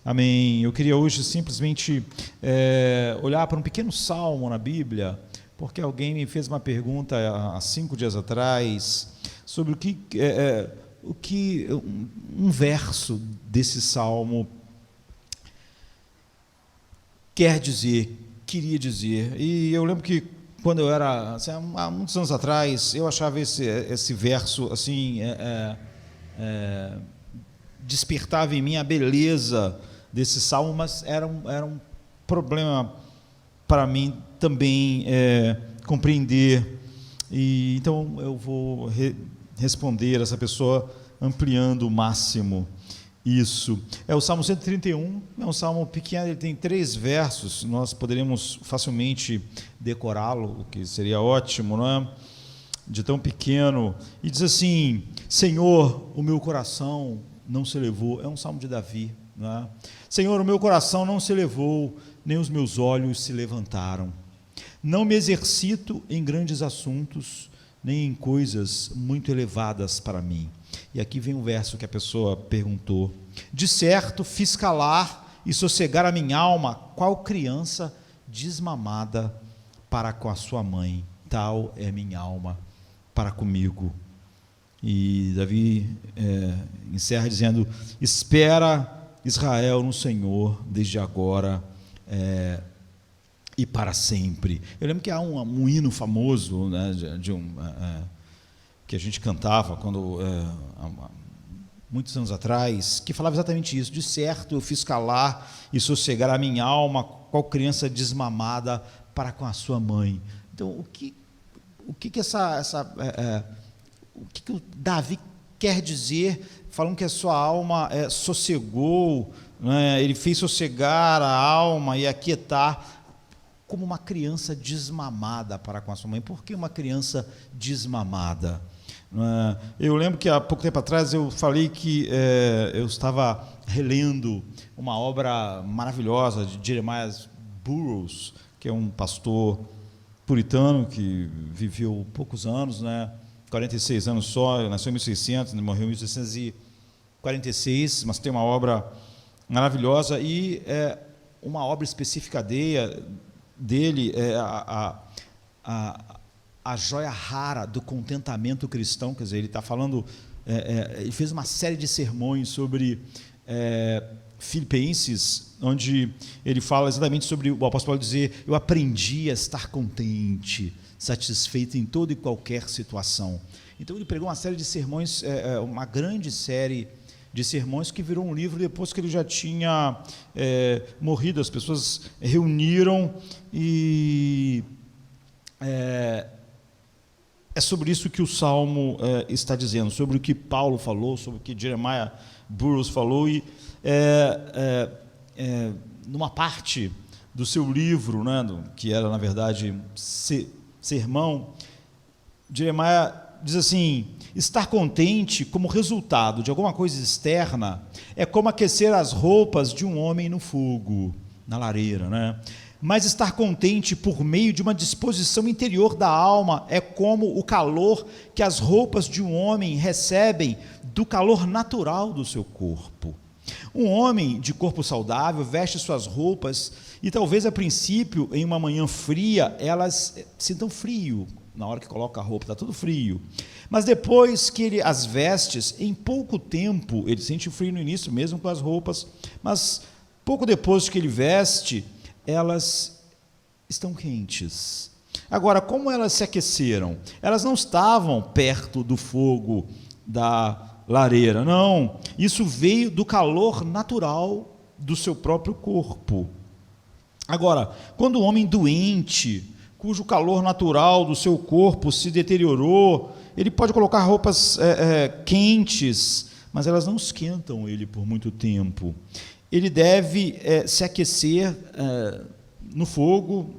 Amém. Eu queria hoje simplesmente olhar para um pequeno salmo na Bíblia, porque alguém me fez uma pergunta há 5 dias atrás sobre um verso desse salmo queria dizer. E eu lembro que quando eu era, assim, há muitos anos atrás, eu achava esse verso assim, despertava em mim a beleza desse salmo, mas era um problema para mim também compreender. E então eu vou responder essa pessoa ampliando o máximo isso. É o Salmo 131, é um salmo pequeno, ele tem 3 versos, nós poderíamos facilmente decorá-lo, o que seria ótimo, não é? De tão pequeno. E diz assim: Senhor, o meu coração não se elevou. É um salmo de Davi, não é? Senhor, o meu coração não se elevou, nem os meus olhos se levantaram. Não me exercito em grandes assuntos, nem em coisas muito elevadas para mim. E aqui vem o verso que a pessoa perguntou: de certo fiz calar e sossegar a minha alma, qual criança desmamada para com a sua mãe, tal é minha alma para comigo. E Davi encerra dizendo: espera Israel no Senhor, desde agora e para sempre. Eu lembro que há um hino famoso, né, que a gente cantava quando muitos anos atrás, que falava exatamente isso: de certo eu fiz calar e sossegar a minha alma, qual criança desmamada para com a sua mãe. Então, o que o Davi quer dizer, falando que a sua alma sossegou, né, ele fez sossegar a alma e aquietar, como uma criança desmamada para com a sua mãe? Por que uma criança desmamada? Eu lembro que há pouco tempo atrás eu falei que eu estava relendo uma obra maravilhosa de Jeremiah Burroughs, que é um pastor puritano que viveu poucos anos, né? 46 anos só, nasceu em 1600, morreu em 1646, mas tem uma obra maravilhosa. E uma obra específica dele é a joia rara do contentamento cristão. Quer dizer, ele está falando, ele fez uma série de sermões sobre Filipenses, onde ele fala exatamente sobre o apóstolo Paulo dizer: eu aprendi a estar contente, satisfeito em toda e qualquer situação. Então ele pregou uma série de sermões, uma grande série de sermões, que virou um livro depois que ele já tinha morrido. As pessoas reuniram e é sobre isso que o Salmo está dizendo, sobre o que Paulo falou, sobre o que Jeremiah Burroughs falou. E numa parte do seu livro, né, que era, na verdade, sermão, Jeremiah diz assim: estar contente como resultado de alguma coisa externa é como aquecer as roupas de um homem no fogo, na lareira, né? Mas estar contente por meio de uma disposição interior da alma é como o calor que as roupas de um homem recebem do calor natural do seu corpo. Um homem de corpo saudável veste suas roupas e talvez a princípio, em uma manhã fria, elas sintam frio. Na hora que coloca a roupa, está tudo frio. Mas depois que ele as veste, em pouco tempo, ele sente frio no início, mesmo com as roupas, mas pouco depois que ele veste, elas estão quentes. Agora, como elas se aqueceram? Elas não estavam perto do fogo da lareira, não. Isso veio do calor natural do seu próprio corpo. Agora, quando o homem doente, cujo calor natural do seu corpo se deteriorou, ele pode colocar roupas quentes, mas elas não esquentam ele por muito tempo. Ele deve se aquecer no fogo,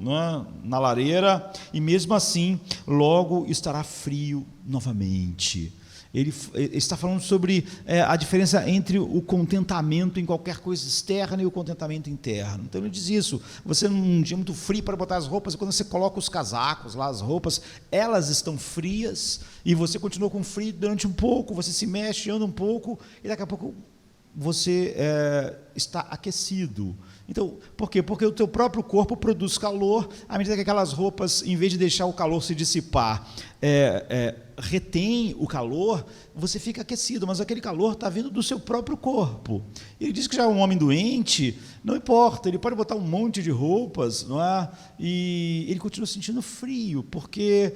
na lareira, e mesmo assim, logo estará frio novamente. Ele está falando sobre a diferença entre o contentamento em qualquer coisa externa e o contentamento interno. Então ele diz isso: você num dia muito frio para botar as roupas, e quando você coloca os casacos lá, as roupas, elas estão frias, e você continua com frio durante um pouco, você se mexe, anda um pouco, e daqui a pouco você está aquecido. Então, por quê? Porque o teu próprio corpo produz calor, à medida que aquelas roupas, em vez de deixar o calor se dissipar, retém o calor, você fica aquecido, mas aquele calor está vindo do seu próprio corpo. Ele diz que já é um homem doente, não importa, ele pode botar um monte de roupas, não é? E ele continua sentindo frio, porque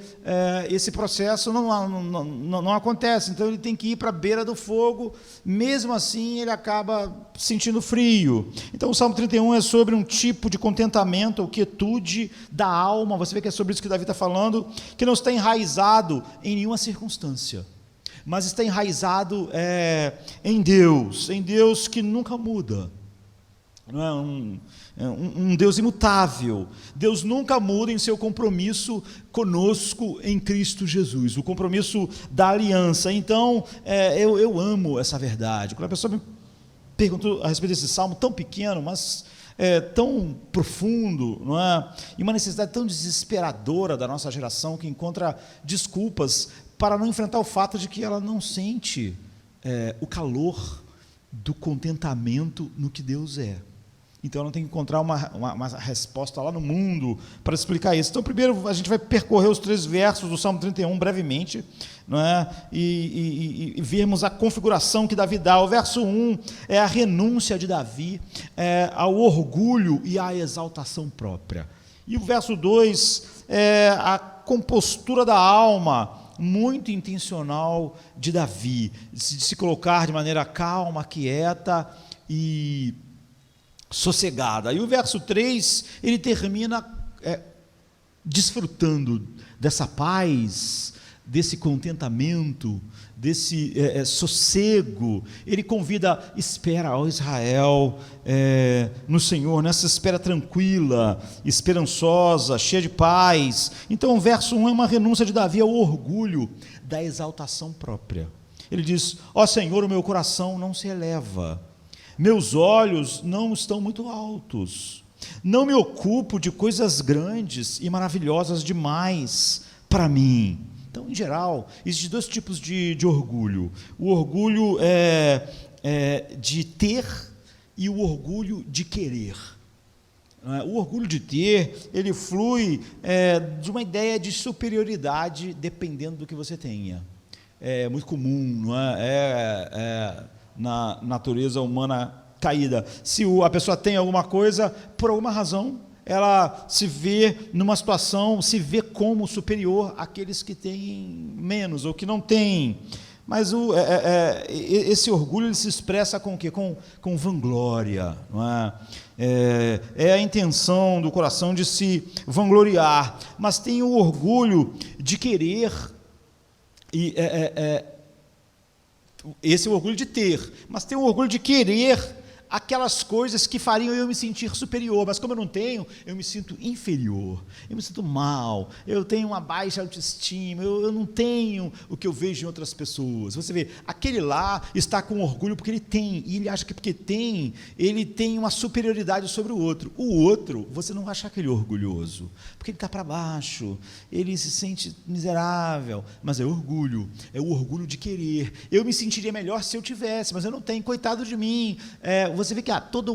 esse processo não acontece, então ele tem que ir para a beira do fogo, mesmo assim ele acaba sentindo frio. Então o Salmo 31 é sobre um tipo de contentamento, ou quietude da alma, você vê que é sobre isso que Davi está falando, que não está enraizado em nenhuma circunstância, mas está enraizado em Deus que nunca muda, não é? Um Deus imutável. Deus nunca muda em seu compromisso conosco em Cristo Jesus, o compromisso da aliança. Então, eu amo essa verdade. Quando a pessoa me perguntou a respeito desse salmo tão pequeno, mas tão profundo, não é? E uma necessidade tão desesperadora da nossa geração, que encontra desculpas para não enfrentar o fato de que ela não sente o calor do contentamento no que Deus é. Então ela tem que encontrar uma resposta lá no mundo para explicar isso. Então primeiro a gente vai percorrer os 3 versos do Salmo 31 brevemente, não é? E vermos a configuração que Davi dá. O verso 1 é a renúncia de Davi ao orgulho e à exaltação própria. E o verso 2 é a compostura da alma, muito intencional de Davi, de se colocar de maneira calma, quieta e sossegada. E o verso 3, ele termina desfrutando dessa paz, desse contentamento, desse sossego. Ele convida: espera, ó Israel, no Senhor, nessa espera tranquila, esperançosa, cheia de paz. Então o verso 1 é uma renúncia de Davi ao orgulho da exaltação própria. Ele diz: ó Senhor, o meu coração não se eleva, meus olhos não estão muito altos, não me ocupo de coisas grandes e maravilhosas demais para mim. Então, em geral, existem 2 tipos de orgulho: o orgulho de ter e o orgulho de querer. O orgulho de ter, ele flui de uma ideia de superioridade, dependendo do que você tenha. É muito comum, não é? Na natureza humana caída. Se a pessoa tem alguma coisa, por alguma razão, ela se vê numa situação, se vê como superior àqueles que têm menos ou que não têm. Mas esse orgulho ele se expressa com o quê? Com vanglória, não é? É a intenção do coração de se vangloriar, mas tem o orgulho de querer, e esse é o orgulho de ter, mas tem o orgulho de querer aquelas coisas que fariam eu me sentir superior, mas como eu não tenho, eu me sinto inferior, eu me sinto mal, eu tenho uma baixa autoestima, eu não tenho o que eu vejo em outras pessoas. Você vê, aquele lá está com orgulho porque ele tem, e ele acha que porque tem, ele tem uma superioridade sobre o outro, você não vai achar aquele orgulhoso, porque ele está para baixo, ele se sente miserável, mas é o orgulho de querer. Eu me sentiria melhor se eu tivesse, mas eu não tenho, coitado de mim. Você vê que há toda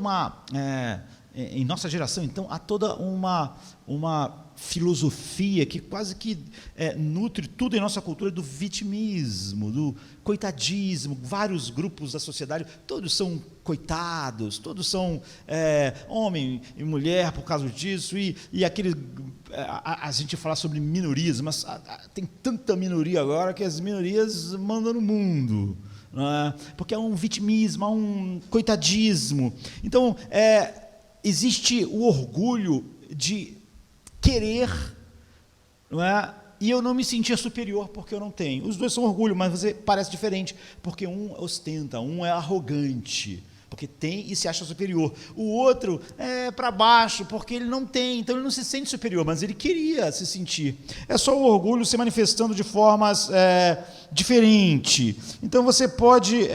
em nossa geração, então, há toda uma filosofia que quase que nutre tudo em nossa cultura do vitimismo, do coitadismo. Vários grupos da sociedade, todos são coitados, todos são homem e mulher por causa disso, e aquele, a gente fala sobre minorias, mas tem tanta minoria agora que as minorias mandam no mundo. Porque há um vitimismo, há um coitadismo. Então, existe o orgulho de querer, não é? E eu não me sentia superior porque eu não tenho. Os 2 são orgulho, mas você parece diferente, porque um ostenta, um é arrogante, porque tem e se acha superior. O outro é para baixo, porque ele não tem, então ele não se sente superior, mas ele queria se sentir. É só o orgulho se manifestando de formas diferentes. Então você pode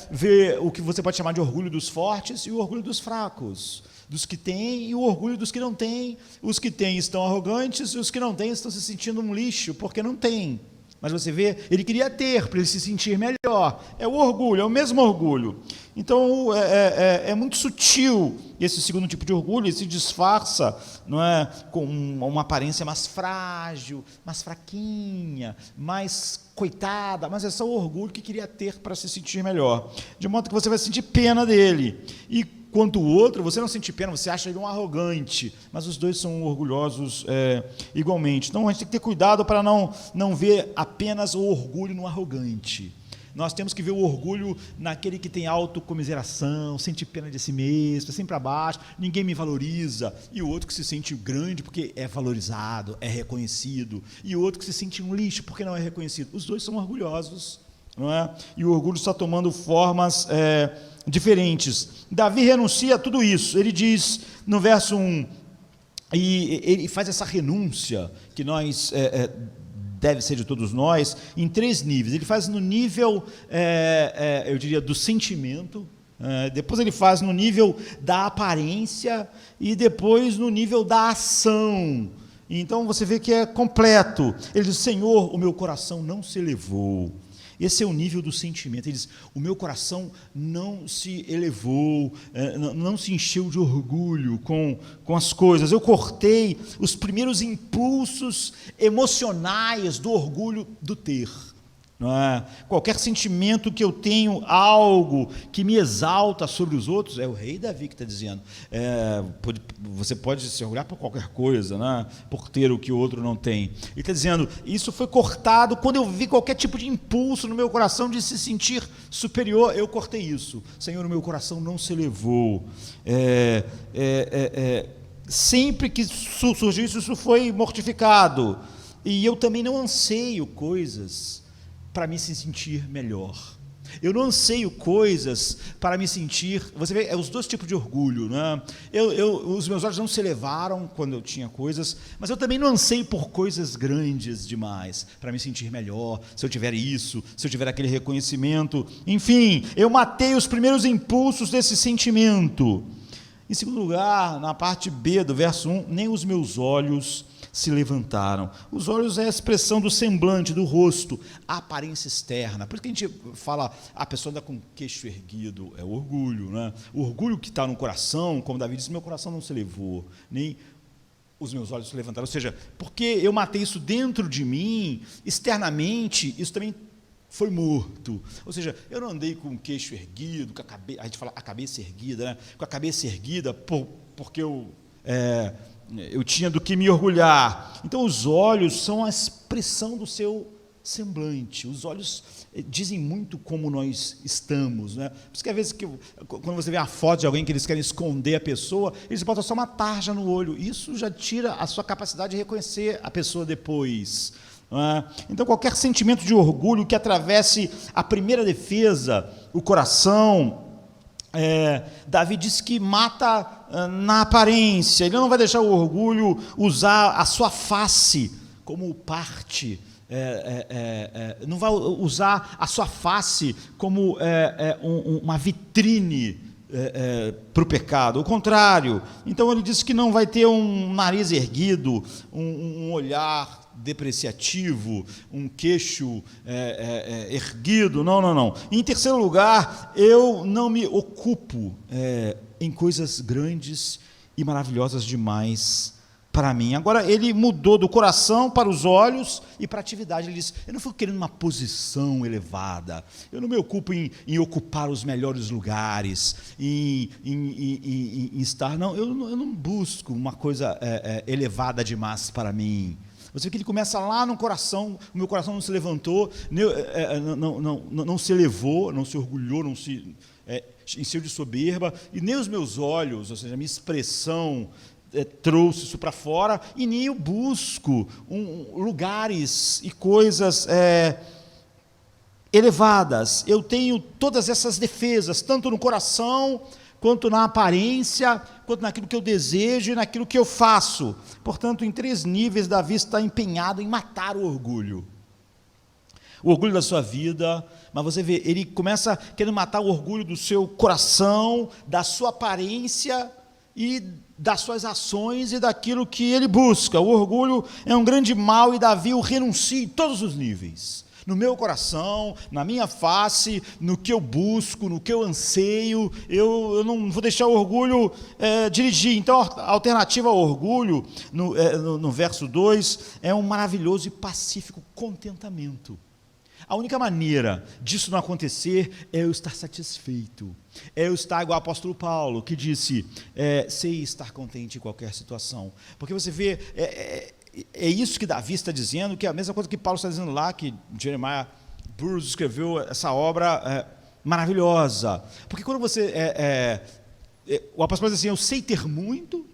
ver o que você pode chamar de orgulho dos fortes e o orgulho dos fracos, dos que têm e o orgulho dos que não têm. Os que têm estão arrogantes e os que não têm estão se sentindo um lixo porque não têm. mas você vê, ele queria ter para ele se sentir melhor. É o orgulho, é o mesmo orgulho. Então, é muito sutil esse segundo tipo de orgulho, ele se disfarça, não é, com uma aparência mais frágil, mais fraquinha, mais coitada, mas é só o orgulho que queria ter para se sentir melhor. De modo que você vai sentir pena dele. E quanto o outro, você não sente pena, você acha ele um arrogante, mas os dois são orgulhosos igualmente. Então, a gente tem que ter cuidado para não ver apenas o orgulho no arrogante. Nós temos que ver o orgulho naquele que tem autocomiseração, sente pena de si mesmo, é sempre para baixo, ninguém me valoriza, e o outro que se sente grande porque é valorizado, é reconhecido, e o outro que se sente um lixo porque não é reconhecido. Os dois são orgulhosos, não é? E o orgulho está tomando formas diferentes. Davi renuncia a tudo isso. Ele diz no verso 1, e ele faz essa renúncia que nós deve ser de todos nós, em 3 níveis. Ele faz no nível, eu diria, do sentimento, depois ele faz no nível da aparência e depois no nível da ação. Então você vê que é completo. Ele diz: Senhor, o meu coração não se elevou. Esse é o nível do sentimento. Ele diz: o meu coração não se elevou, não se encheu de orgulho com as coisas. Eu cortei os primeiros impulsos emocionais do orgulho do ter. Não é? Qualquer sentimento que eu tenho, algo que me exalta sobre os outros, é o rei Davi que está dizendo. Você pode se orgulhar por qualquer coisa, né? Por ter o que o outro não tem. Ele está dizendo: isso foi cortado quando eu vi qualquer tipo de impulso no meu coração de se sentir superior, eu cortei isso. Senhor, o meu coração não se elevou. Sempre que surgiu isso foi mortificado. E eu também não anseio coisas para me sentir melhor. Eu não anseio coisas para me sentir... Você vê, os 2 tipos de orgulho, né? Os meus olhos não se elevaram quando eu tinha coisas, mas eu também não anseio por coisas grandes demais, para me sentir melhor, se eu tiver isso, se eu tiver aquele reconhecimento. Enfim, eu matei os primeiros impulsos desse sentimento. Em segundo lugar, na parte B do verso 1, nem os meus olhos se levantaram. Os olhos é a expressão do semblante, do rosto, a aparência externa. Por isso que a gente fala, a pessoa anda com o queixo erguido, é o orgulho, né? O orgulho que está no coração, como Davi disse, meu coração não se elevou, nem os meus olhos se levantaram. Ou seja, porque eu matei isso dentro de mim, externamente, isso também foi morto. Ou seja, eu não andei com o queixo erguido, com a gente fala a cabeça erguida, né? Com a cabeça erguida porque eu tinha do que me orgulhar. Então, os olhos são a expressão do seu semblante. Os olhos dizem muito como nós estamos, né? Por isso que, às vezes, quando você vê a foto de alguém que eles querem esconder a pessoa, eles botam só uma tarja no olho. Isso já tira a sua capacidade de reconhecer a pessoa depois. Então, qualquer sentimento de orgulho que atravesse a primeira defesa, o coração... Davi diz que mata na aparência. Ele não vai deixar o orgulho usar a sua face como parte, não vai usar a sua face como uma vitrine para o pecado. O contrário. Então ele diz que não vai ter um nariz erguido, um olhar depreciativo, um queixo erguido, não. Em terceiro lugar, eu não me ocupo em coisas grandes e maravilhosas demais para mim. Agora, ele mudou do coração para os olhos e para a atividade. Ele diz: eu não fico querendo uma posição elevada, eu não me ocupo em ocupar os melhores lugares, em estar, não, eu não busco uma coisa elevada demais para mim. Você vê que ele começa lá no coração, o meu coração não se levantou, não se elevou, não se orgulhou, não se encheu de soberba, e nem os meus olhos, ou seja, a minha expressão trouxe isso para fora, e nem eu busco lugares e coisas elevadas. Eu tenho todas essas defesas, tanto no coração, quanto na aparência, quanto naquilo que eu desejo e naquilo que eu faço. Portanto, em 3 níveis, Davi está empenhado em matar o orgulho da sua vida, mas você vê, ele começa querendo matar o orgulho do seu coração, da sua aparência e das suas ações e daquilo que ele busca. O orgulho é um grande mal e Davi o renuncia em todos os níveis. No meu coração, na minha face, no que eu busco, no que eu anseio, eu não vou deixar o orgulho dirigir. Então, a alternativa ao orgulho, no verso 2, é um maravilhoso e pacífico contentamento. A única maneira disso não acontecer é eu estar satisfeito, é eu estar igual ao apóstolo Paulo, que disse, sei estar contente em qualquer situação. Porque você vê, é isso que Davi está dizendo, que é a mesma coisa que Paulo está dizendo lá, que Jeremiah Burroughs escreveu essa obra maravilhosa. Porque quando você, o apóstolo diz assim, eu sei ter muito.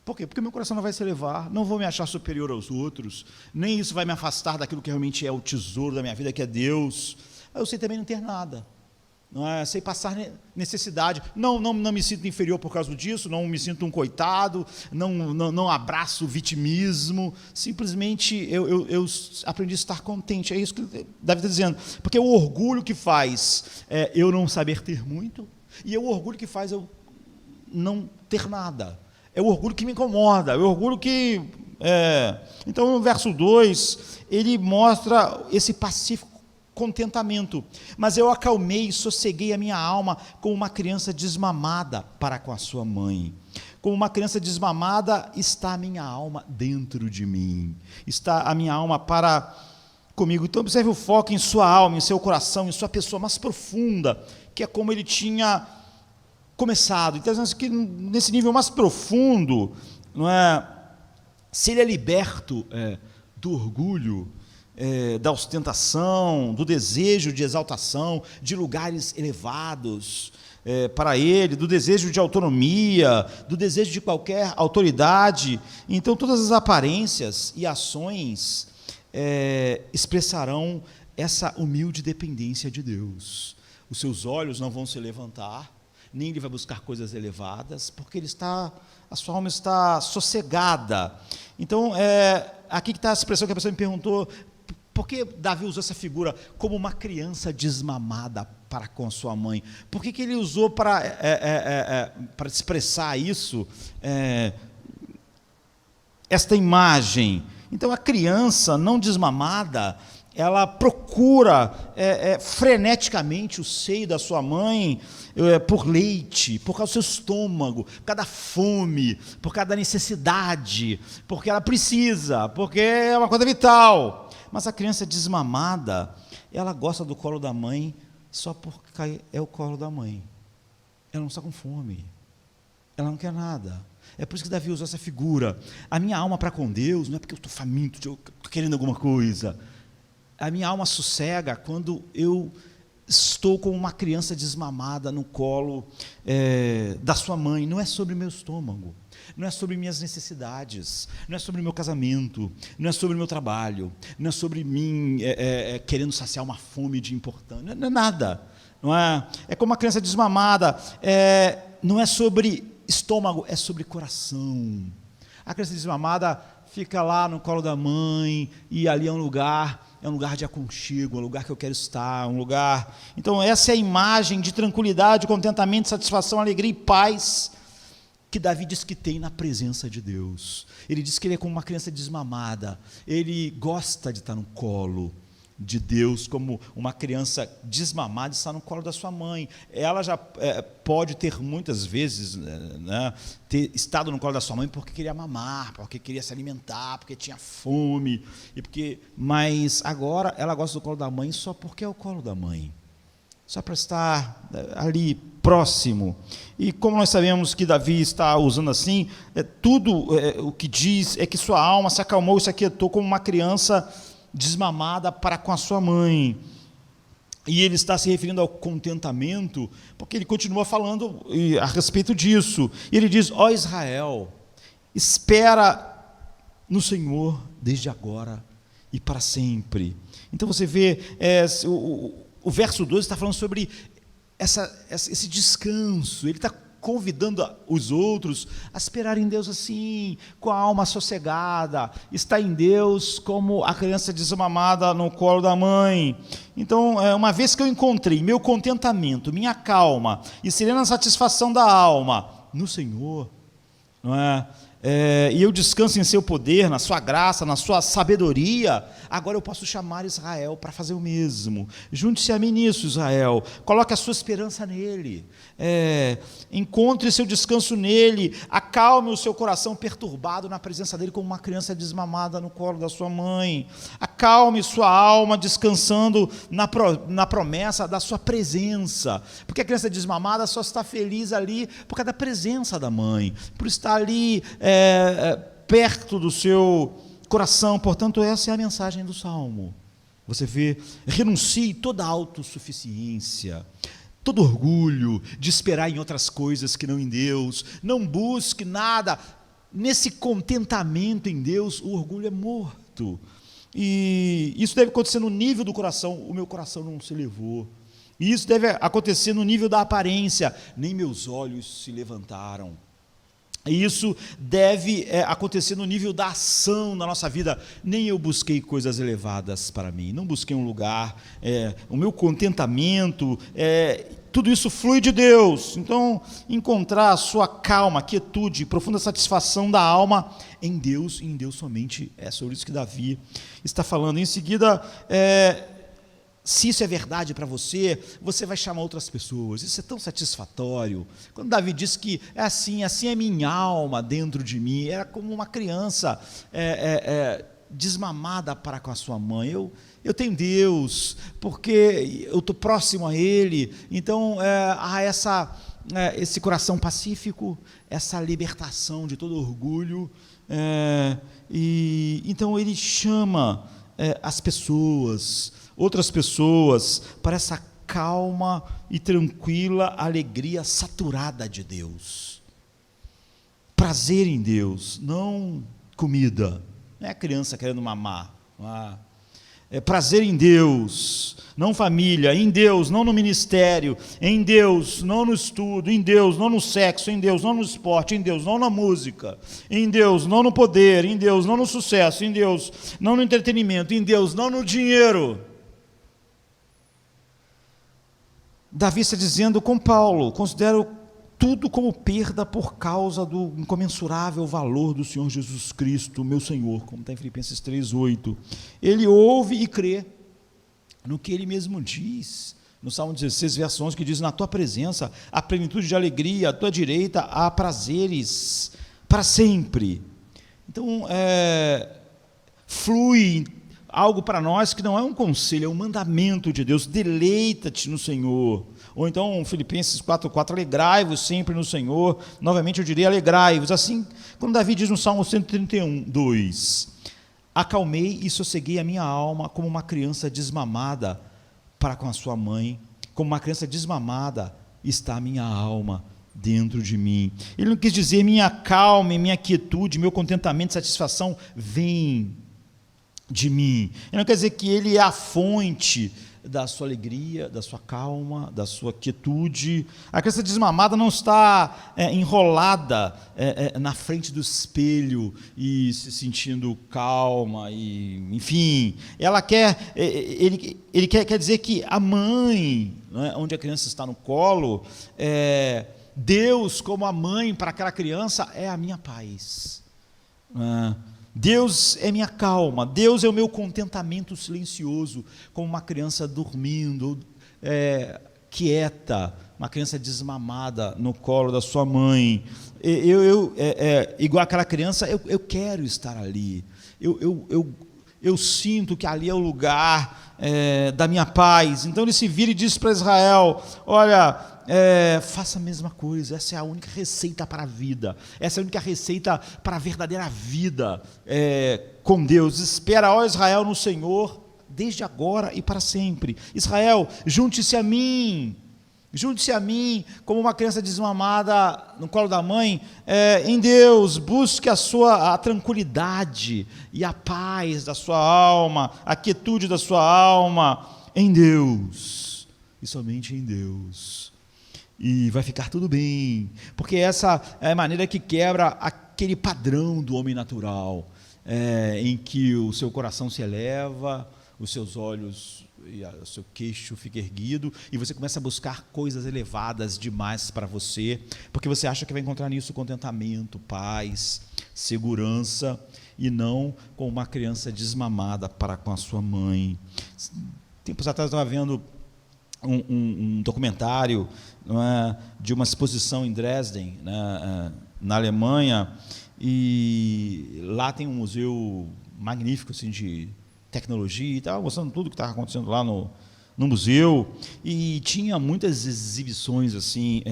Por quê? Porque meu coração não vai se elevar, não vou me achar superior aos outros, nem isso vai me afastar daquilo que realmente é o tesouro da minha vida, que é Deus. Eu sei também não ter nada, não é? Sei passar necessidade, não me sinto inferior por causa disso, não me sinto um coitado, não abraço o vitimismo, simplesmente eu aprendi a estar contente. É isso que Davi está dizendo, porque é o orgulho que faz eu não saber ter muito, e é o orgulho que faz eu não ter nada. É o orgulho que me incomoda, é o orgulho que... Então, no verso 2, ele mostra esse pacífico contentamento. Mas eu acalmei e sosseguei a minha alma como uma criança desmamada para com a sua mãe. Como uma criança desmamada está a minha alma dentro de mim. Está a minha alma para comigo. Então, observe o foco em sua alma, em seu coração, em sua pessoa mais profunda, que é como ele tinha começado. Então, que nesse nível mais profundo, não é? Se ele é liberto do orgulho, da ostentação, do desejo de exaltação, de lugares elevados para ele, do desejo de autonomia, do desejo de qualquer autoridade, então todas as aparências e ações expressarão essa humilde dependência de Deus. Os seus olhos não vão se levantar, nem ele vai buscar coisas elevadas, porque a sua alma está sossegada. Então, aqui que está a expressão que a pessoa me perguntou, por que Davi usou essa figura como uma criança desmamada para com a sua mãe? Por que ele usou para expressar isso, esta imagem? Então, a criança não desmamada, ela procura freneticamente o seio da sua mãe por leite, por causa do seu estômago, por causa da fome, por causa da necessidade, porque ela precisa, porque é uma coisa vital. Mas a criança desmamada, ela gosta do colo da mãe só porque é o colo da mãe. Ela não está com fome, ela não quer nada. É por isso que Davi usou essa figura. A minha alma para com Deus não é porque eu estou faminto, eu estou querendo alguma coisa. A minha alma sossega quando eu estou como uma criança desmamada no colo da sua mãe. Não é sobre meu estômago, não é sobre minhas necessidades, não é sobre meu casamento, não é sobre meu trabalho, não é sobre mim querendo saciar uma fome de importância, não é nada. Não é? É como uma criança desmamada, não é sobre estômago, é sobre coração. A criança desmamada fica lá no colo da mãe, e ali é um lugar de aconchego, um lugar que eu quero estar, um lugar... Então, essa é a imagem de tranquilidade, contentamento, satisfação, alegria e paz que Davi diz que tem na presença de Deus. Ele diz que ele é como uma criança desmamada, ele gosta de estar no colo de Deus, como uma criança desmamada está no colo da sua mãe. Ela já pode ter muitas vezes ter estado no colo da sua mãe porque queria mamar, porque queria se alimentar, porque tinha fome, mas agora ela gosta do colo da mãe só porque é o colo da mãe, só para estar ali próximo. E como nós sabemos que Davi está usando assim, o que diz é que sua alma se acalmou e se aquietou como uma criança desmamada para com a sua mãe. E ele está se referindo ao contentamento, porque ele continua falando a respeito disso. E ele diz: ó Israel, espera no Senhor desde agora e para sempre. Então você vê, o verso 12 está falando sobre esse descanso. Ele está convidando os outros a esperar em Deus assim, com a alma sossegada, está em Deus como a criança desmamada no colo da mãe. Então, uma vez que eu encontrei meu contentamento, minha calma e serena satisfação da alma no Senhor, não é? E eu descanso em seu poder, na sua graça, na sua sabedoria. Agora eu posso chamar Israel para fazer o mesmo. Junte-se a mim nisso, Israel. Coloque a sua esperança nele. Encontre seu descanso nele. Acalme o seu coração perturbado na presença dele, como uma criança desmamada no colo da sua mãe. Acalme sua alma descansando na promessa da sua presença. Porque a criança desmamada só está feliz ali por causa da presença da mãe, por estar ali perto do seu coração. Portanto, essa é a mensagem do Salmo. Você vê, renuncie toda a autossuficiência, todo orgulho de esperar em outras coisas que não em Deus. Não busque nada. Nesse contentamento em Deus, o orgulho é morto. E isso deve acontecer no nível do coração. O meu coração não se elevou. E isso deve acontecer no nível da aparência. Nem meus olhos se levantaram. E isso deve acontecer no nível da ação na nossa vida. Nem eu busquei coisas elevadas para mim, não busquei um lugar, o meu contentamento, tudo isso flui de Deus. Então, encontrar a sua calma, quietude, profunda satisfação da alma em Deus, e em Deus somente. É sobre isso que Davi está falando. Em seguida, se isso é verdade para você, você vai chamar outras pessoas. Isso é tão satisfatório. Quando Davi diz que é assim é minha alma dentro de mim, era como uma criança desmamada para com a sua mãe. Eu tenho Deus, porque eu estou próximo a Ele. Então, há esse coração pacífico, essa libertação de todo orgulho. E então Ele chama as pessoas, outras pessoas, para essa calma e tranquila alegria saturada de Deus. Prazer em Deus, não comida. Não é a criança querendo mamar. É prazer em Deus, não família, em Deus, não no ministério, em Deus, não no estudo, em Deus, não no sexo, em Deus, não no esporte, em Deus, não na música, em Deus, não no poder, em Deus, não no sucesso, em Deus, não no entretenimento, em Deus, não no dinheiro. Davi está dizendo com Paulo: considero tudo como perda por causa do incomensurável valor do Senhor Jesus Cristo, meu Senhor, como está em Filipenses 3:8. Ele ouve e crê no que ele mesmo diz, no Salmo 16, verso 11, que diz: na tua presença há plenitude de alegria, à tua direita há prazeres para sempre. Então, flui algo para nós que não é um conselho, é um mandamento de Deus: deleita-te no Senhor. Ou então, Filipenses 4:4, alegrai-vos sempre no Senhor. Novamente eu diria, alegrai-vos. Assim, quando Davi diz no Salmo 131:2, acalmei e sosseguei a minha alma como uma criança desmamada para com a sua mãe. Como uma criança desmamada está a minha alma dentro de mim. Ele não quis dizer minha calma, minha quietude, meu contentamento, satisfação vem de mim. Ele não quer dizer que ele é a fonte da sua alegria, da sua calma, da sua quietude. A criança desmamada não está enrolada na frente do espelho e se sentindo calma, e, enfim, ela quer, ele quer dizer que a mãe, né, onde a criança está no colo, Deus como a mãe para aquela criança é a minha paz. Deus é minha calma, Deus é o meu contentamento silencioso, como uma criança dormindo, quieta, uma criança desmamada no colo da sua mãe. Igual aquela criança, eu quero estar ali, eu sinto que ali é o lugar da minha paz. Então ele se vira e diz para Israel: olha, faça a mesma coisa. Essa é a única receita para a vida, essa é a única receita para a verdadeira vida com Deus. Espera, ó Israel, no Senhor, desde agora e para sempre. Israel, junte-se a mim, como uma criança desmamada no colo da mãe, em Deus. Busque a tranquilidade e a paz da sua alma, a quietude da sua alma, em Deus, e somente em Deus. E vai ficar tudo bem, porque essa é a maneira que quebra aquele padrão do homem natural, em que o seu coração se eleva, os seus olhos o seu queixo fica erguido, e você começa a buscar coisas elevadas demais para você, porque você acha que vai encontrar nisso contentamento, paz, segurança, e não com uma criança desmamada para com a sua mãe. Tempos atrás eu estava vendo um documentário, não é, de uma exposição em Dresden, né, na Alemanha, e lá tem um museu magnífico assim, de tecnologia, e estava mostrando tudo o que estava acontecendo lá no museu, e tinha muitas exibições assim,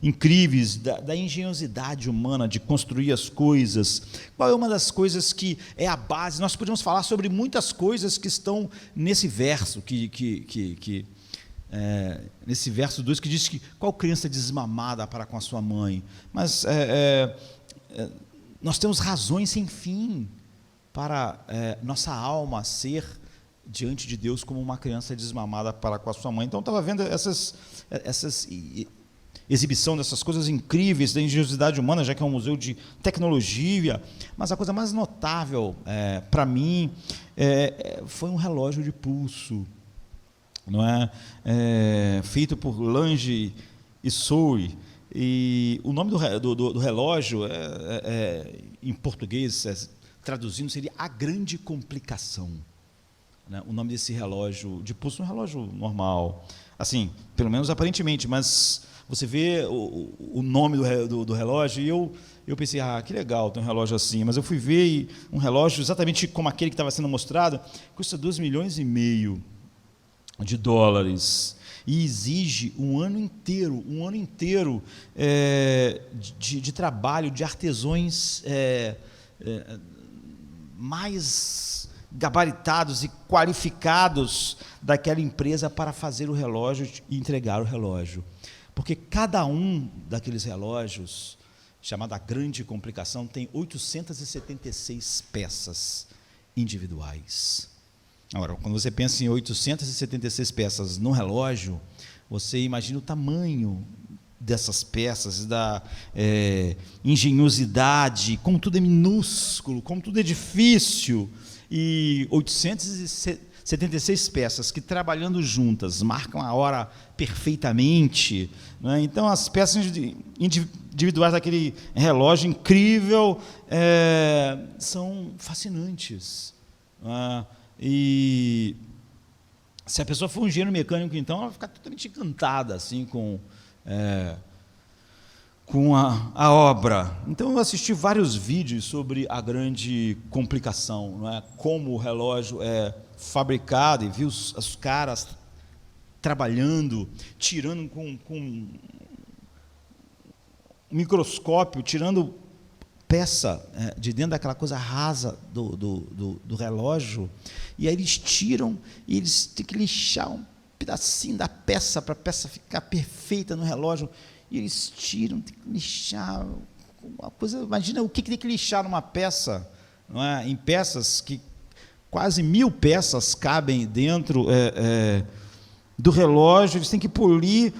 incríveis da engenhosidade humana de construir as coisas. Qual é uma das coisas que é a base? Nós podemos falar sobre muitas coisas que estão nesse verso, nesse verso 2, que diz que qual criança desmamada para com a sua mãe? Mas nós temos razões sem fim para nossa alma ser diante de Deus como uma criança desmamada para com a sua mãe. Então, eu estava vendo essas exibição dessas coisas incríveis da engenhosidade humana, já que é um museu de tecnologia, mas a coisa mais notável para mim foi um relógio de pulso, não é? Feito por Lange e Soule, e o nome do relógio em português, traduzindo, seria A Grande Complicação, né? O nome desse relógio de pulso é um relógio normal, assim, pelo menos aparentemente, mas você vê o nome do relógio, e eu pensei, que legal, tem um relógio assim, mas eu fui ver um relógio exatamente como aquele que estava sendo mostrado, custa $2,5 milhões e exige um ano inteiro de trabalho de artesãos mais gabaritados e qualificados daquela empresa para fazer o relógio e entregar o relógio. Porque cada um daqueles relógios, chamado A Grande Complicação, tem 876 peças individuais. Agora, quando você pensa em 876 peças no relógio, você imagina o tamanho dessas peças, da engenhosidade, como tudo é minúsculo, como tudo é difícil, e 876 peças que, trabalhando juntas, marcam a hora perfeitamente, né? Então, as peças individuais daquele relógio incrível são fascinantes, né? E se a pessoa for um engenheiro mecânico, então, ela vai ficar totalmente encantada assim, com a obra. Então, eu assisti vários vídeos sobre A Grande Complicação, não é? Como o relógio é fabricado, e vi os caras trabalhando, tirando com um microscópio, tirando peça de dentro daquela coisa rasa do relógio, e aí eles tiram, e eles têm que lixar um pedacinho da peça, para a peça ficar perfeita no relógio, e eles tiram, tem que lixar, uma coisa, imagina o que tem que lixar numa peça, não é? Em peças que quase 1.000 peças cabem dentro do relógio, eles têm que polir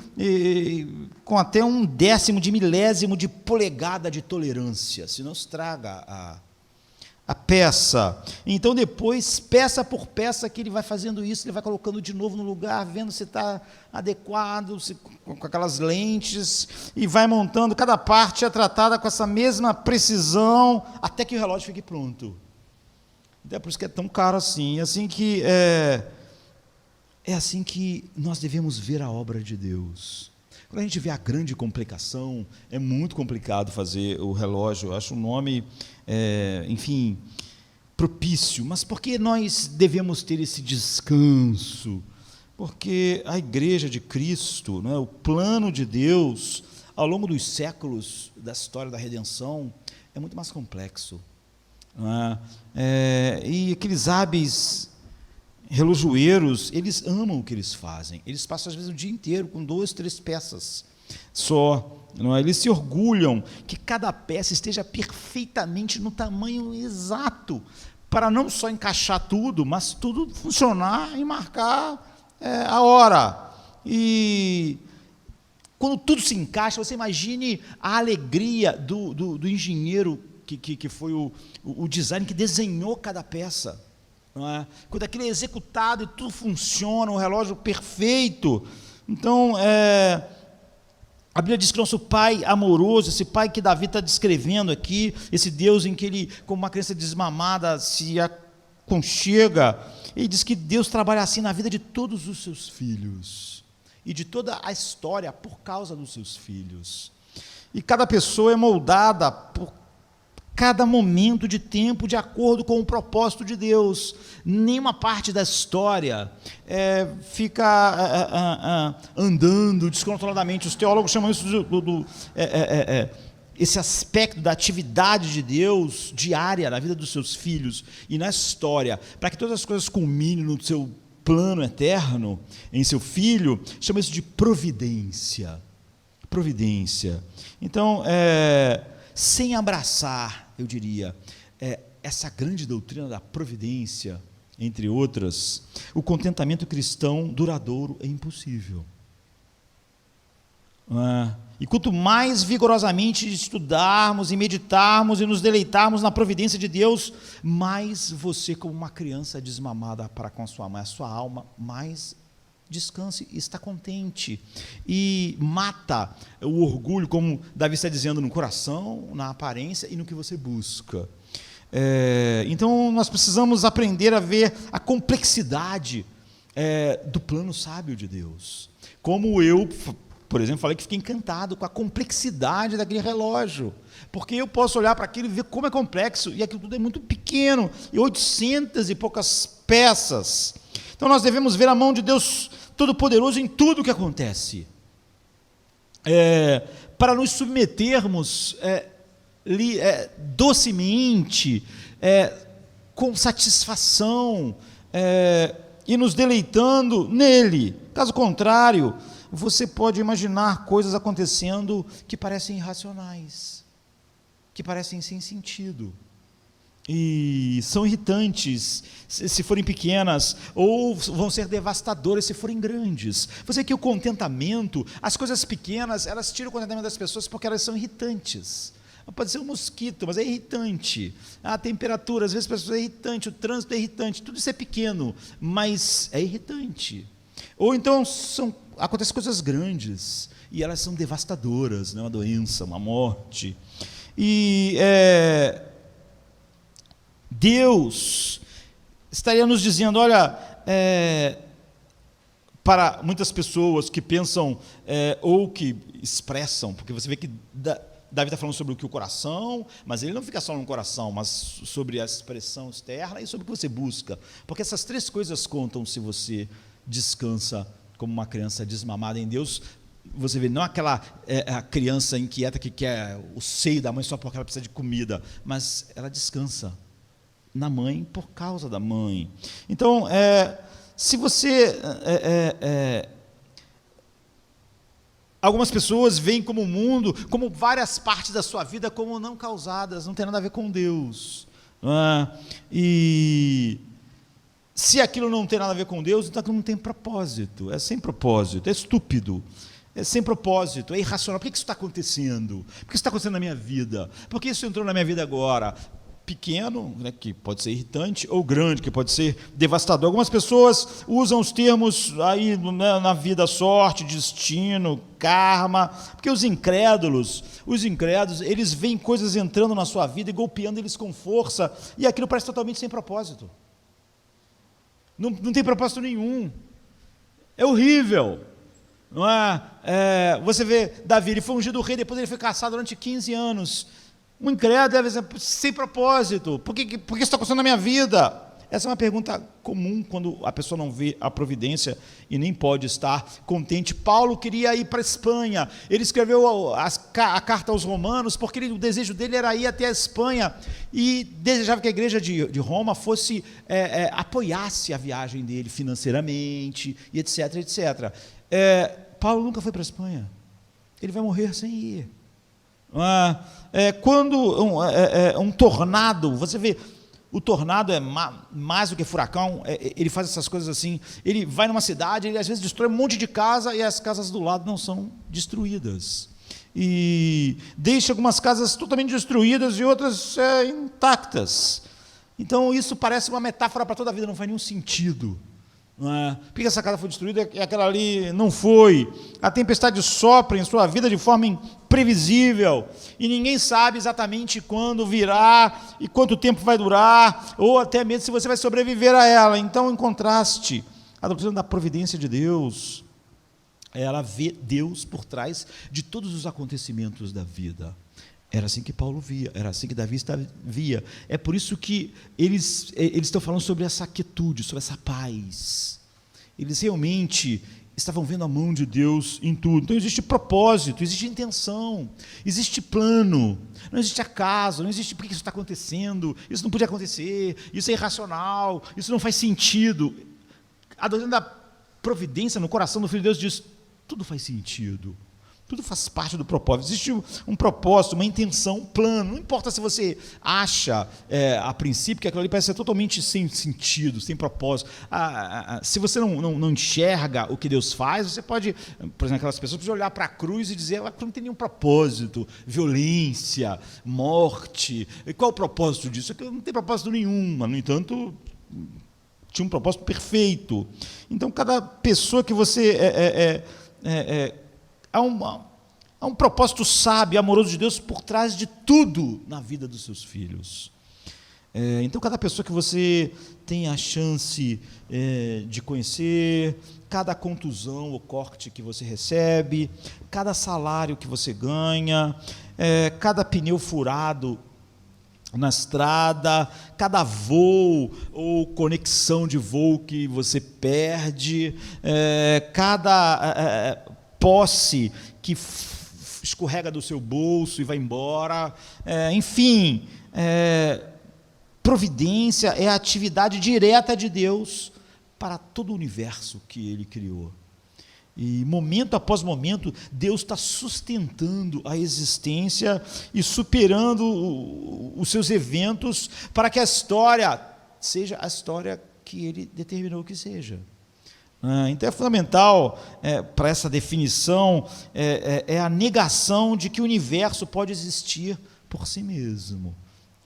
com até 1/10 de milésimo de polegada de tolerância, senão estraga a peça. Então, depois, peça por peça, que ele vai fazendo isso, ele vai colocando de novo no lugar, vendo se está adequado, com aquelas lentes, e vai montando, cada parte é tratada com essa mesma precisão, até que o relógio fique pronto. Então, é por isso que é tão caro assim. É assim que nós devemos ver a obra de Deus. Quando a gente vê A Grande Complicação, é muito complicado fazer o relógio, eu acho um nome, enfim, propício. Mas por que nós devemos ter esse descanso? Porque a Igreja de Cristo, não é, o plano de Deus, ao longo dos séculos da história da redenção, é muito mais complexo. Não é? E aqueles hábeis relojoeiros, eles amam o que eles fazem, eles passam às vezes o dia inteiro com 2, 3 peças só, não é? Eles se orgulham que cada peça esteja perfeitamente no tamanho exato, para não só encaixar tudo, mas tudo funcionar e marcar a hora. E quando tudo se encaixa, você imagine a alegria do engenheiro que foi o design que desenhou cada peça. não é? Quando aquilo é executado e tudo funciona, um relógio perfeito. Então, a Bíblia diz que nosso Pai amoroso, esse Pai que Davi está descrevendo aqui, esse Deus em que ele, como uma criança desmamada, se aconchega, ele diz que Deus trabalha assim na vida de todos os seus filhos, e de toda a história por causa dos seus filhos. E cada pessoa é moldada por cada momento de tempo de acordo com o propósito de Deus. Nenhuma parte da história fica andando descontroladamente. Os teólogos chamam isso esse aspecto da atividade de Deus diária na vida dos seus filhos e na história, para que todas as coisas culminem no seu plano eterno, em seu filho, chama isso de providência. Providência. Então, sem abraçar, eu diria, essa grande doutrina da providência, entre outras, o contentamento cristão duradouro é impossível. E quanto mais vigorosamente estudarmos e meditarmos e nos deleitarmos na providência de Deus, mais você, como uma criança desmamada para com a sua mãe, a sua alma, mais descanse e está contente. E mata o orgulho, como Davi está dizendo, no coração, na aparência e no que você busca. Então, nós precisamos aprender a ver a complexidade do plano sábio de Deus. Como eu, por exemplo, falei que fiquei encantado com a complexidade daquele relógio, porque eu posso olhar para aquilo e ver como é complexo, e aquilo tudo é muito pequeno, e 800 e poucas peças. Então nós devemos ver a mão de Deus Todo-Poderoso em tudo o que acontece, para nos submetermos docemente, com satisfação, e nos deleitando nele. Caso contrário, você pode imaginar coisas acontecendo que parecem irracionais, que parecem sem sentido, e são irritantes se forem pequenas, ou vão ser devastadoras se forem grandes. Você vê que o contentamento, as coisas pequenas, elas tiram o contentamento das pessoas porque elas são irritantes. Pode ser um mosquito, mas é irritante. A temperatura, às vezes, as pessoas é irritante, o trânsito é irritante, tudo isso é pequeno, mas é irritante. Ou então acontecem coisas grandes, e elas são devastadoras, né? Uma doença, uma morte. E Deus estaria nos dizendo, olha, para muitas pessoas que pensam ou que expressam, porque você vê que Davi está falando sobre o que o coração, mas ele não fica só no coração, mas sobre a expressão externa e sobre o que você busca, porque essas três coisas contam se você descansa como uma criança desmamada em Deus. Você vê, não aquela a criança inquieta que quer o seio da mãe só porque ela precisa de comida, mas ela descansa na mãe por causa da mãe. Então, se você... algumas pessoas veem como o mundo, como várias partes da sua vida, como não causadas, não tem nada a ver com Deus. E se aquilo não tem nada a ver com Deus, então aquilo não tem propósito, é sem propósito, é estúpido. É sem propósito, é irracional. Por que isso está acontecendo? Por que isso está acontecendo na minha vida? Por que isso entrou na minha vida agora? Pequeno, né, que pode ser irritante, ou grande, que pode ser devastador. Algumas pessoas usam os termos aí, né, na vida, sorte, destino, karma, porque os incrédulos, eles veem coisas entrando na sua vida e golpeando eles com força, e aquilo parece totalmente sem propósito. Não tem propósito nenhum. É horrível. Não é? Você vê Davi, ele foi ungido rei, depois ele foi caçado durante 15 anos. Um incrédulo deve dizer, sem propósito, por que isso está acontecendo na minha vida? Essa é uma pergunta comum quando a pessoa não vê a providência e nem pode estar contente. Paulo queria ir para a Espanha, ele escreveu a carta aos Romanos, porque o desejo dele era ir até a Espanha, e desejava que a igreja de Roma apoiasse a viagem dele financeiramente, e etc, etc. Paulo nunca foi para a Espanha, ele vai morrer sem ir. Quando um tornado, você vê, o tornado é mais do que furacão, ele faz essas coisas assim, ele vai numa cidade, ele às vezes destrói um monte de casa, e as casas do lado não são destruídas, e deixa algumas casas totalmente destruídas e outras intactas. Então, isso parece uma metáfora para toda a vida, não faz nenhum sentido. Não é? Por que essa casa foi destruída e aquela ali não foi? A tempestade sopra em sua vida de forma imprevisível, e ninguém sabe exatamente quando virá e quanto tempo vai durar, ou até mesmo se você vai sobreviver a ela. Então, em contraste, a doutrina da providência de Deus, ela vê Deus por trás de todos os acontecimentos da vida. Era assim que Paulo via, era assim que Davi via. É por isso que eles estão falando sobre essa quietude, sobre essa paz. Eles realmente estavam vendo a mão de Deus em tudo. Então existe propósito, existe intenção, existe plano, não existe acaso, não existe por que isso está acontecendo, isso não podia acontecer, isso é irracional, isso não faz sentido. A doutrina da providência no coração do Filho de Deus diz: tudo faz sentido. Tudo faz parte do propósito. Existe um propósito, uma intenção, um plano. Não importa se você acha, a princípio, que aquilo ali parece ser totalmente sem sentido, sem propósito. Se você não enxerga o que Deus faz, você pode, por exemplo, aquelas pessoas podem olhar para a cruz e dizer: a cruz não tem nenhum propósito, violência, morte. E qual é o propósito disso? Aquilo não tem propósito nenhum, mas, no entanto, tinha um propósito perfeito. Então, cada pessoa que você há um propósito sábio, amoroso de Deus por trás de tudo na vida dos seus filhos. Então, cada pessoa que você tem a chance de conhecer, cada contusão ou corte que você recebe, cada salário que você ganha, cada pneu furado na estrada, cada voo ou conexão de voo que você perde, cada posse que escorrega do seu bolso e vai embora, enfim, providência é a atividade direta de Deus para todo o universo que Ele criou. E momento após momento, Deus está sustentando a existência e superando os seus eventos para que a história seja a história que Ele determinou que seja. Então é fundamental para essa definição, a negação de que o universo pode existir por si mesmo,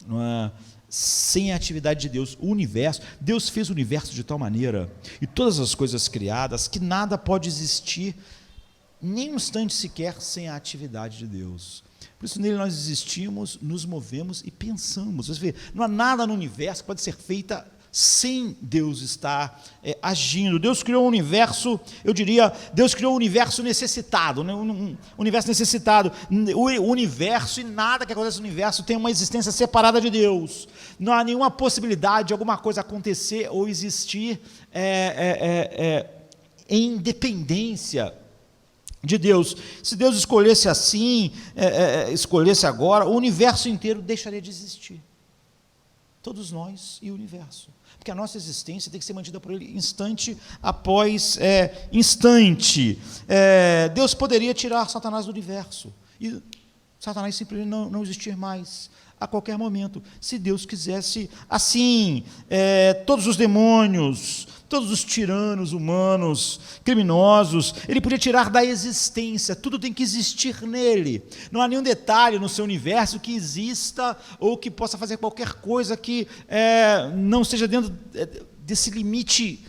não é? Sem a atividade de Deus. O universo, Deus fez o universo de tal maneira, e todas as coisas criadas, que nada pode existir, nem um instante sequer, sem a atividade de Deus. Por isso nele nós existimos, nos movemos e pensamos. Você vê, não há nada no universo que pode ser feita sem Deus estar agindo. Deus criou um universo, eu diria, Deus criou um universo necessitado, né? Um universo necessitado. O universo e nada que acontece no universo tem uma existência separada de Deus. Não há nenhuma possibilidade de alguma coisa acontecer ou existir em dependência de Deus. Se Deus escolhesse assim, escolhesse agora, o universo inteiro deixaria de existir. Todos nós e o universo. Porque a nossa existência tem que ser mantida por Ele instante após instante. Deus poderia tirar Satanás do universo e Satanás simplesmente não existir mais a qualquer momento, se Deus quisesse assim. Todos os demônios, todos os tiranos humanos, criminosos, Ele podia tirar da existência. Tudo tem que existir nele. Não há nenhum detalhe no seu universo que exista ou que possa fazer qualquer coisa que não esteja dentro desse limite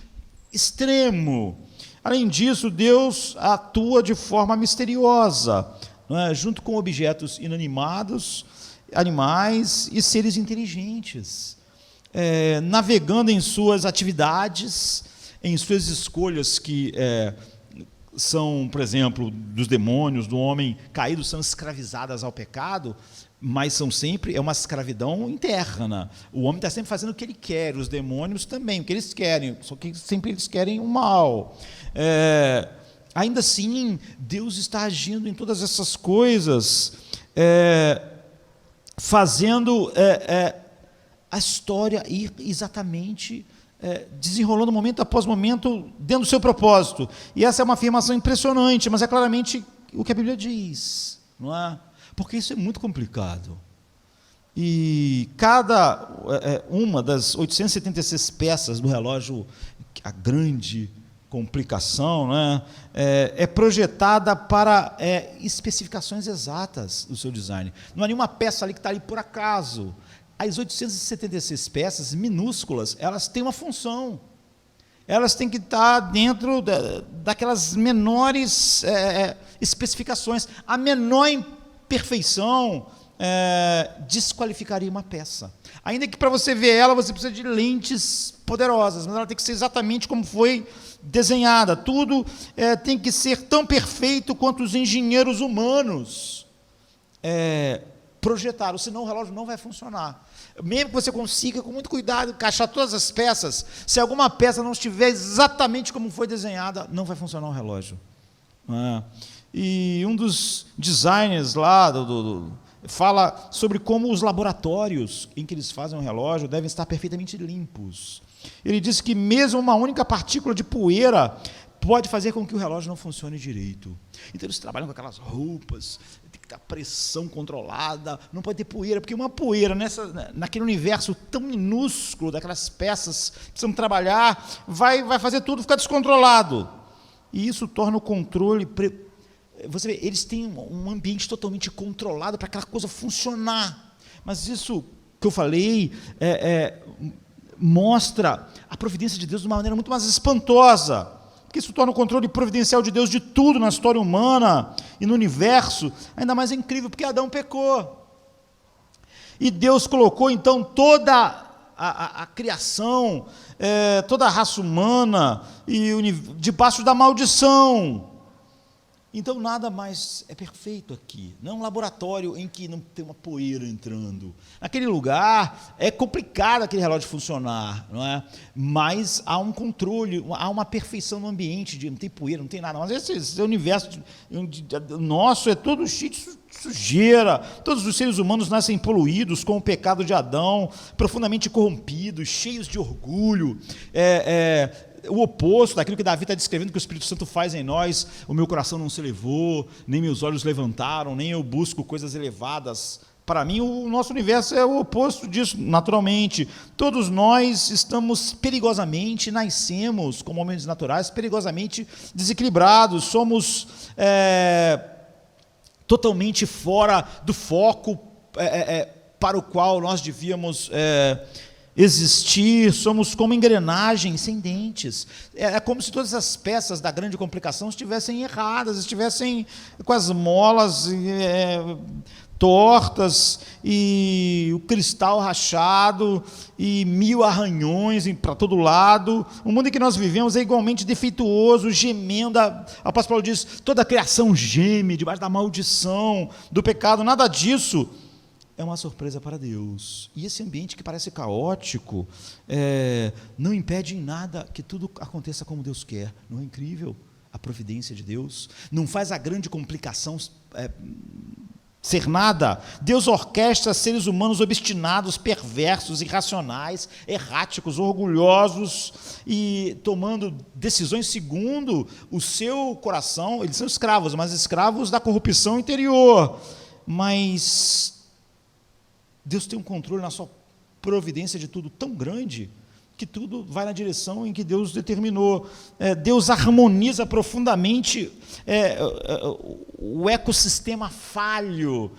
extremo. Além disso, Deus atua de forma misteriosa, não é? Junto com objetos inanimados, animais e seres inteligentes, navegando em suas atividades, em suas escolhas que são, por exemplo, dos demônios, do homem caído, são escravizadas ao pecado, mas são sempre, uma escravidão interna. O homem está sempre fazendo o que ele quer, os demônios também, o que eles querem, só que sempre eles querem o mal. Ainda assim, Deus está agindo em todas essas coisas, fazendo a história ir exatamente desenrolando momento após momento dentro do seu propósito. E essa é uma afirmação impressionante, mas é claramente o que a Bíblia diz, não é? Porque isso é muito complicado. E cada uma das 876 peças do relógio, a grande complicação, né, é projetada para especificações exatas do seu design. Não há nenhuma peça ali que está ali por acaso. as 876 peças minúsculas, elas têm uma função. Elas têm que estar dentro daquelas menores especificações. A menor imperfeição desqualificaria uma peça. Ainda que para você ver ela, você precisa de lentes poderosas, mas ela tem que ser exatamente como foi desenhada. Tudo tem que ser tão perfeito quanto os engenheiros humanos projetaram, senão o relógio não vai funcionar. Mesmo que você consiga, com muito cuidado, encaixar todas as peças, se alguma peça não estiver exatamente como foi desenhada, não vai funcionar o relógio. E um dos designers lá fala sobre como os laboratórios em que eles fazem o relógio devem estar perfeitamente limpos. Ele diz que mesmo uma única partícula de poeira pode fazer com que o relógio não funcione direito. Então eles trabalham com aquelas roupas, tem que ter a pressão controlada, não pode ter poeira, porque uma poeira naquele universo tão minúsculo daquelas peças que precisam trabalhar, vai fazer tudo ficar descontrolado. E isso torna o controle... Você vê, eles têm um ambiente totalmente controlado para aquela coisa funcionar. Mas isso que eu falei mostra a providência de Deus de uma maneira muito mais espantosa. Porque isso torna o controle providencial de Deus de tudo na história humana e no universo ainda mais incrível, porque Adão pecou. E Deus colocou, então, toda a criação, toda a raça humana, debaixo da maldição. Então, nada mais é perfeito aqui. Não é um laboratório em que não tem uma poeira entrando. Naquele lugar, é complicado aquele relógio funcionar, não é? Mas há um controle, há uma perfeição no ambiente, não tem poeira, não tem nada. Mas esse universo nosso é todo cheio de sujeira. Todos os seres humanos nascem poluídos com o pecado de Adão, profundamente corrompidos, cheios de orgulho, o oposto daquilo que Davi está descrevendo que o Espírito Santo faz em nós. O meu coração não se elevou, nem meus olhos levantaram, nem eu busco coisas elevadas. Para mim, o nosso universo é o oposto disso, naturalmente. Todos nós estamos perigosamente, nascemos como homens naturais, perigosamente desequilibrados, somos totalmente fora do foco para o qual nós devíamos existir, somos como engrenagens sem dentes. É como se todas as peças da grande complicação estivessem erradas, estivessem com as molas tortas, e o cristal rachado, e 1000 arranhões para todo lado. O mundo em que nós vivemos é igualmente defeituoso, gemendo. O apóstolo Paulo diz, toda a criação geme debaixo da maldição, do pecado. Nada disso é uma surpresa para Deus. E esse ambiente que parece caótico não impede em nada que tudo aconteça como Deus quer. Não é incrível a providência de Deus? Não faz a grande complicação ser nada. Deus orquestra seres humanos obstinados, perversos, irracionais, erráticos, orgulhosos e tomando decisões segundo o seu coração. Eles são escravos, mas escravos da corrupção interior. Mas Deus tem um controle na sua providência de tudo tão grande que tudo vai na direção em que Deus determinou. Deus harmoniza profundamente o ecossistema falho,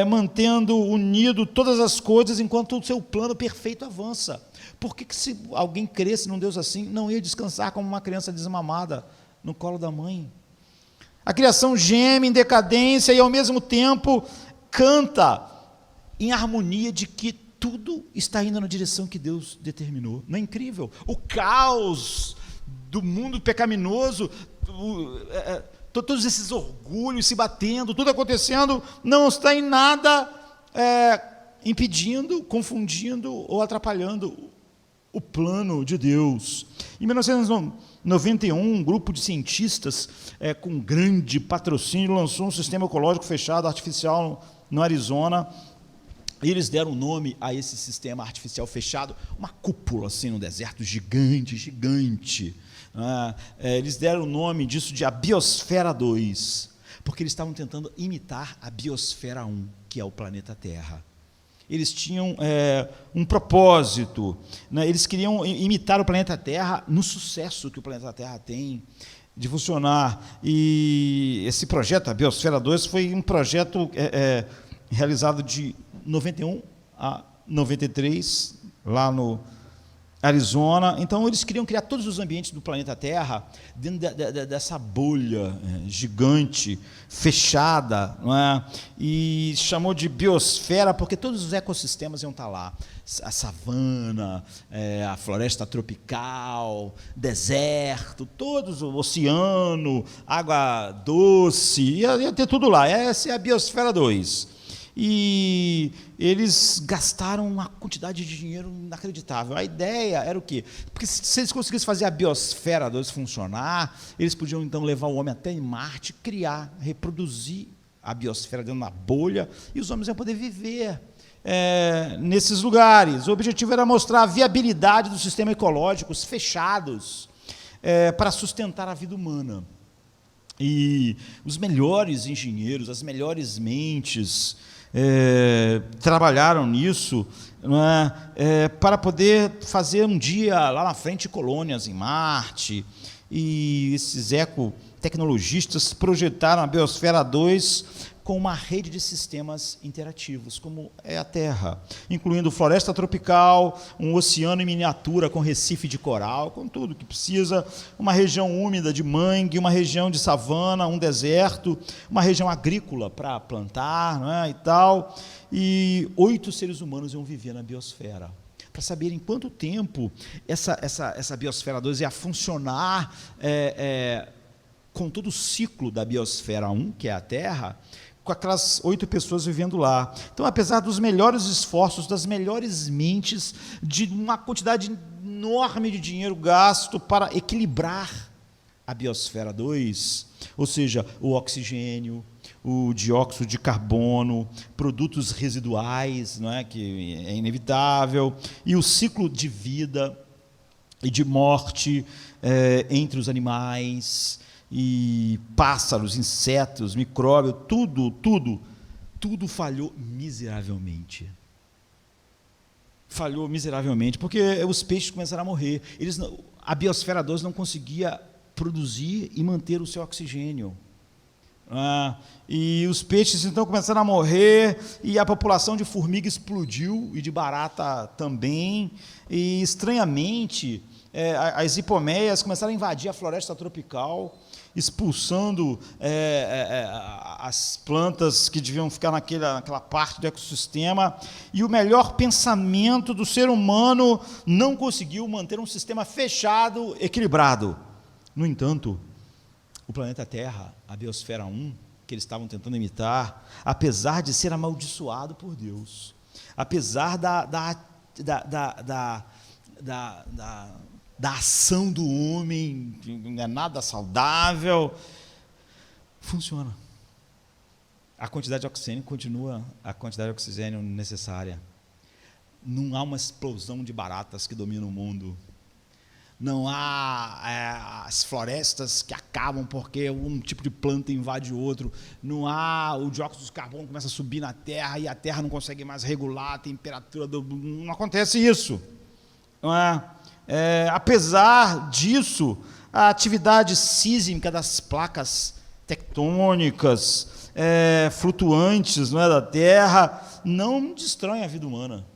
mantendo unido todas as coisas enquanto o seu plano perfeito avança. Por que se alguém cresce num Deus assim, não ia descansar como uma criança desmamada no colo da mãe? A criação geme em decadência e ao mesmo tempo canta em harmonia de que tudo está indo na direção que Deus determinou. Não é incrível? O caos do mundo pecaminoso, todos esses orgulhos se batendo, tudo acontecendo, não está em nada impedindo, confundindo ou atrapalhando o plano de Deus. Em 1991, um grupo de cientistas com grande patrocínio lançou um sistema ecológico fechado, artificial, no Arizona. E eles deram nome a esse sistema artificial fechado, uma cúpula assim no deserto, gigante. Eles deram o nome disso de a Biosfera 2, porque eles estavam tentando imitar a Biosfera 1, que é o planeta Terra. Eles tinham um propósito, né? Eles queriam imitar o planeta Terra no sucesso que o planeta Terra tem de funcionar. E esse projeto, a Biosfera 2, foi um projeto realizado de 91 a 93, lá no Arizona. Então, eles queriam criar todos os ambientes do planeta Terra dentro dessa bolha gigante, fechada, não é? E chamou de biosfera, porque todos os ecossistemas iam estar lá. A savana, a floresta tropical, deserto, todos, o oceano, água doce, ia ter tudo lá. Essa é a Biosfera 2. E eles gastaram uma quantidade de dinheiro inacreditável. A ideia era o quê? Porque se eles conseguissem fazer a Biosfera 2 funcionar, eles podiam então levar o homem até em Marte, criar, reproduzir a biosfera dentro da bolha, e os homens iam poder viver nesses lugares. O objetivo era mostrar a viabilidade do sistema ecológico, os fechados, para sustentar a vida humana. E os melhores engenheiros, as melhores mentes trabalharam nisso, não é? Para poder fazer um dia lá na frente colônias em Marte. E esses ecotecnologistas projetaram a Biosfera 2 com uma rede de sistemas interativos, como é a Terra, incluindo floresta tropical, um oceano em miniatura com recife de coral, com tudo que precisa, uma região úmida de mangue, uma região de savana, um deserto, uma região agrícola para plantar, não é, e tal. E 8 seres humanos iam viver na biosfera, para saber em quanto tempo essa Biosfera 2 ia funcionar com todo o ciclo da Biosfera 1, que é a Terra, com aquelas 8 pessoas vivendo lá. Então, apesar dos melhores esforços, das melhores mentes, de uma quantidade enorme de dinheiro gasto para equilibrar a Biosfera 2, ou seja, o oxigênio, o dióxido de carbono, produtos residuais, não é, que é inevitável, e o ciclo de vida e de morte entre os animais, e pássaros, insetos, micróbios, tudo falhou miseravelmente. Falhou miseravelmente, porque os peixes começaram a morrer. A Biosfera 2 não conseguia produzir e manter o seu oxigênio. E os peixes então começaram a morrer, e a população de formiga explodiu, e de barata também, e estranhamente as hipomeias começaram a invadir a floresta tropical, expulsando as plantas que deviam ficar naquela parte do ecossistema, e o melhor pensamento do ser humano não conseguiu manter um sistema fechado, equilibrado. No entanto, o planeta Terra, a Biosfera 1, que eles estavam tentando imitar, apesar de ser amaldiçoado por Deus, apesar da ação do homem, que não é nada saudável, funciona. A quantidade de oxigênio continua a quantidade de oxigênio necessária. Não há uma explosão de baratas que domina o mundo. Não há as florestas que acabam porque um tipo de planta invade o outro. Não há o dióxido de carbono que começa a subir na Terra e a Terra não consegue mais regular a temperatura. Não acontece isso. Não é? Apesar disso, a atividade sísmica das placas tectônicas, flutuantes, não é, da Terra, não destrói a vida humana.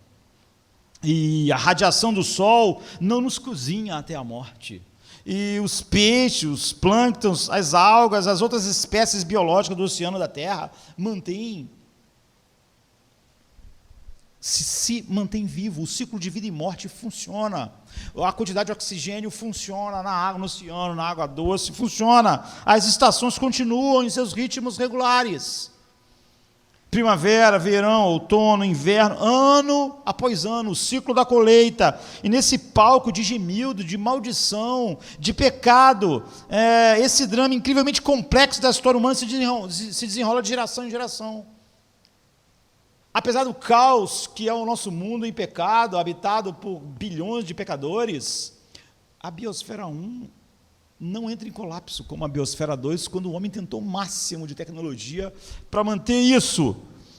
E a radiação do Sol não nos cozinha até a morte. E os peixes, os plânctons, as algas, as outras espécies biológicas do oceano da Terra se mantém vivo, o ciclo de vida e morte funciona, a quantidade de oxigênio funciona na água, no oceano, na água doce, funciona, as estações continuam em seus ritmos regulares, primavera, verão, outono, inverno, ano após ano, o ciclo da colheita, e nesse palco de gemido, de maldição, de pecado, esse drama incrivelmente complexo da história humana se desenrola de geração em geração. Apesar do caos que é o nosso mundo em pecado, habitado por bilhões de pecadores, a Biosfera 1 não entra em colapso como a Biosfera 2, quando o homem tentou o máximo de tecnologia para manter isso.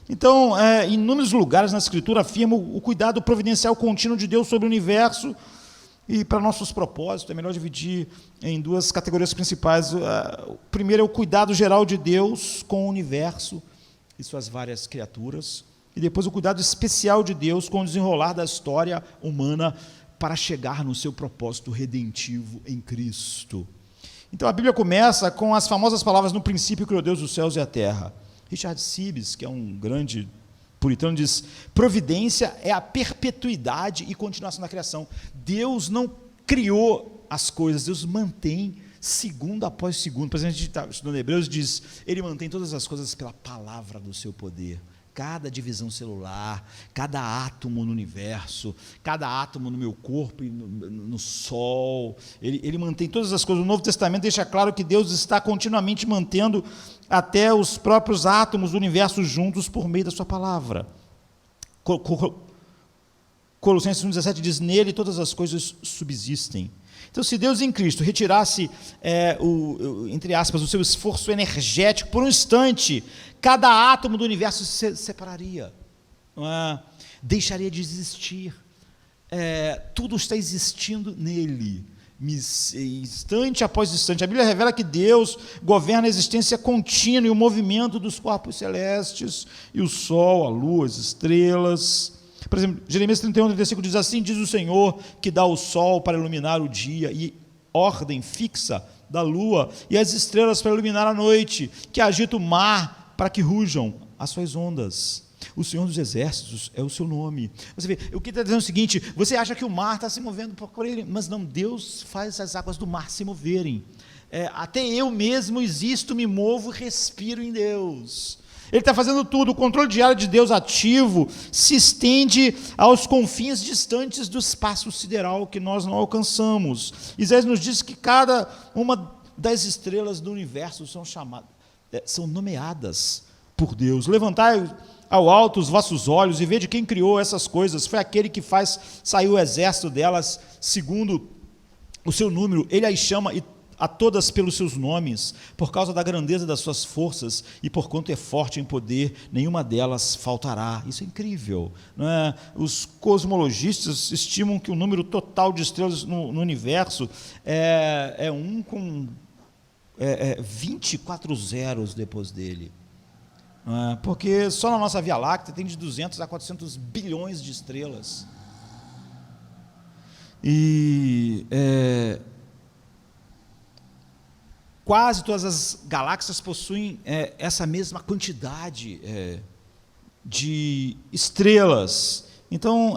Então, em inúmeros lugares na Escritura afirma o cuidado providencial contínuo de Deus sobre o universo, e para nossos propósitos é melhor dividir em 2 categorias principais. O primeiro é o cuidado geral de Deus com o universo e suas várias criaturas. e depois o cuidado especial de Deus com o desenrolar da história humana para chegar no seu propósito redentivo em Cristo. Então a Bíblia começa com as famosas palavras: no princípio criou Deus os céus e a terra. Richard Sibbes, que é um grande puritano, diz: providência é a perpetuidade e continuação da criação. Deus não criou as coisas, Deus mantém segundo após segundo. Por exemplo, a gente está estudando Hebreus, diz: ele mantém todas as coisas pela palavra do seu poder. Cada divisão celular, cada átomo no universo, cada átomo no meu corpo e no sol, ele mantém todas as coisas. O Novo Testamento deixa claro que Deus está continuamente mantendo até os próprios átomos do universo juntos por meio da sua palavra. Colossenses 1,17 diz: nele todas as coisas subsistem. Então, se Deus em Cristo retirasse, entre aspas, o seu esforço energético por um instante, cada átomo do universo se separaria, não é? Deixaria de existir. Tudo está existindo nele, instante após instante. A Bíblia revela que Deus governa a existência contínua e o movimento dos corpos celestes, e o sol, a lua, as estrelas. Por exemplo, Jeremias 31, 35 diz assim: diz o Senhor que dá o sol para iluminar o dia e ordem fixa da lua e as estrelas para iluminar a noite, que agita o mar para que rujam as suas ondas. O Senhor dos Exércitos é o seu nome. Você vê, o que está dizendo é o seguinte: você acha que o mar está se movendo por ele, mas não, Deus faz as águas do mar se moverem. Até eu mesmo existo, me movo e respiro em Deus. Ele está fazendo tudo. O controle diário de Deus ativo se estende aos confins distantes do espaço sideral que nós não alcançamos. Isaías nos diz que cada uma das estrelas do universo são nomeadas por Deus. Levantai ao alto os vossos olhos e vede quem criou essas coisas. Foi aquele que faz sair o exército delas segundo o seu número. Ele as chama a todas pelos seus nomes, por causa da grandeza das suas forças, e porquanto é forte em poder, nenhuma delas faltará. Isso é incrível, não é? Os cosmologistas estimam que o número total de estrelas no universo é 1 com 24 zeros depois dele. Porque só na nossa Via Láctea tem de 200 a 400 bilhões de estrelas. E quase todas as galáxias possuem essa mesma quantidade de estrelas. Então,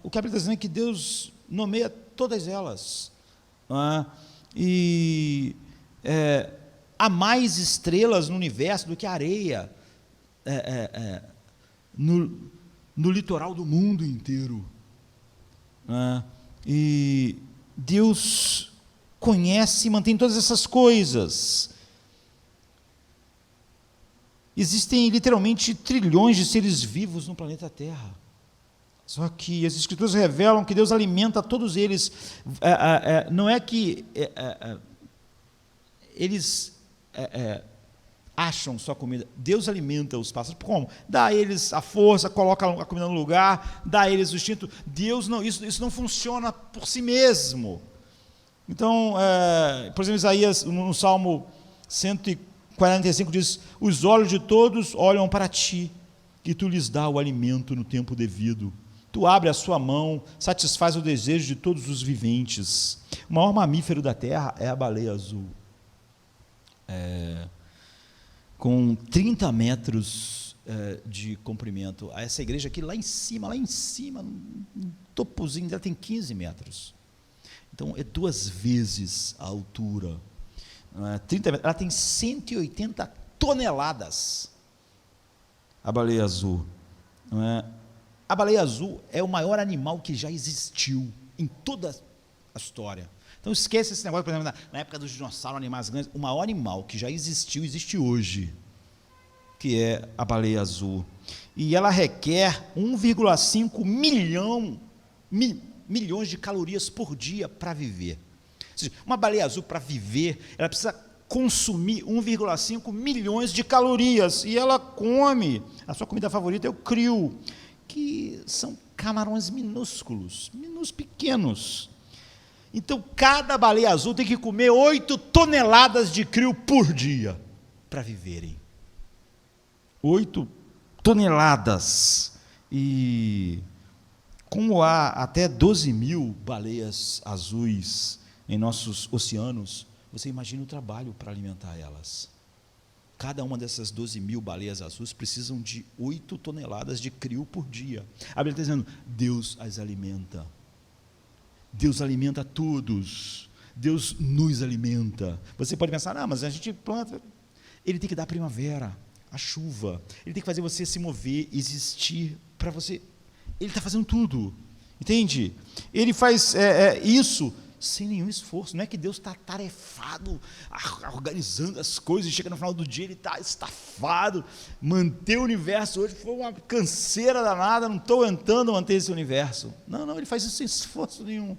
o que a Bíblia está dizendo é que Deus nomeia todas elas. E há mais estrelas no universo do que areia no litoral do mundo inteiro. E Deus conhece e mantém todas essas coisas. Existem literalmente trilhões de seres vivos no planeta Terra. Só que as Escrituras revelam que Deus alimenta todos eles. Não é que eles acham só comida. Deus alimenta os pássaros. Como? Dá a eles a força, coloca a comida no lugar, dá a eles o instinto. Deus não, isso não funciona por si mesmo. Então, por exemplo, Isaías, no Salmo 145, diz: os olhos de todos olham para ti, e tu lhes dá o alimento no tempo devido. Tu abre a sua mão, satisfaz o desejo de todos os viventes. O maior mamífero da terra é a baleia azul. Com 30 metros de comprimento. Essa igreja aqui, lá em cima, no topozinho dela, tem 15 metros. Então, é 2 vezes a altura. 30 metros. Ela tem 180 toneladas, a baleia azul. A baleia azul é o maior animal que já existiu em toda a história. Então, esquece esse negócio, por exemplo, na época dos dinossauros, animais grandes. O maior animal que já existiu, existe hoje, que é a baleia azul. E ela requer 1,5 milhões de calorias por dia para viver. Ou seja, uma baleia azul, para viver, ela precisa consumir 1,5 milhões de calorias, e ela come, a sua comida favorita é o krill, que são camarões minúsculos, pequenos. Então, cada baleia azul tem que comer 8 toneladas de krill por dia, para viverem. 8 toneladas. E como há até 12.000 baleias azuis em nossos oceanos, você imagina o trabalho para alimentar elas. Cada uma dessas 12.000 baleias azuis precisam de 8 toneladas de crio por dia. A Bíblia está dizendo, Deus as alimenta. Deus alimenta todos. Deus nos alimenta. Você pode pensar, mas a gente planta. Ele tem que dar a primavera, a chuva. Ele tem que fazer você se mover, existir para você. Ele está fazendo tudo. Entende? Ele faz isso sem nenhum esforço. Não é que Deus está atarefado, organizando as coisas, e chega no final do dia, ele está estafado. Manter o universo hoje foi uma canseira danada, não estou aguentando manter esse universo. Não, ele faz isso sem esforço nenhum.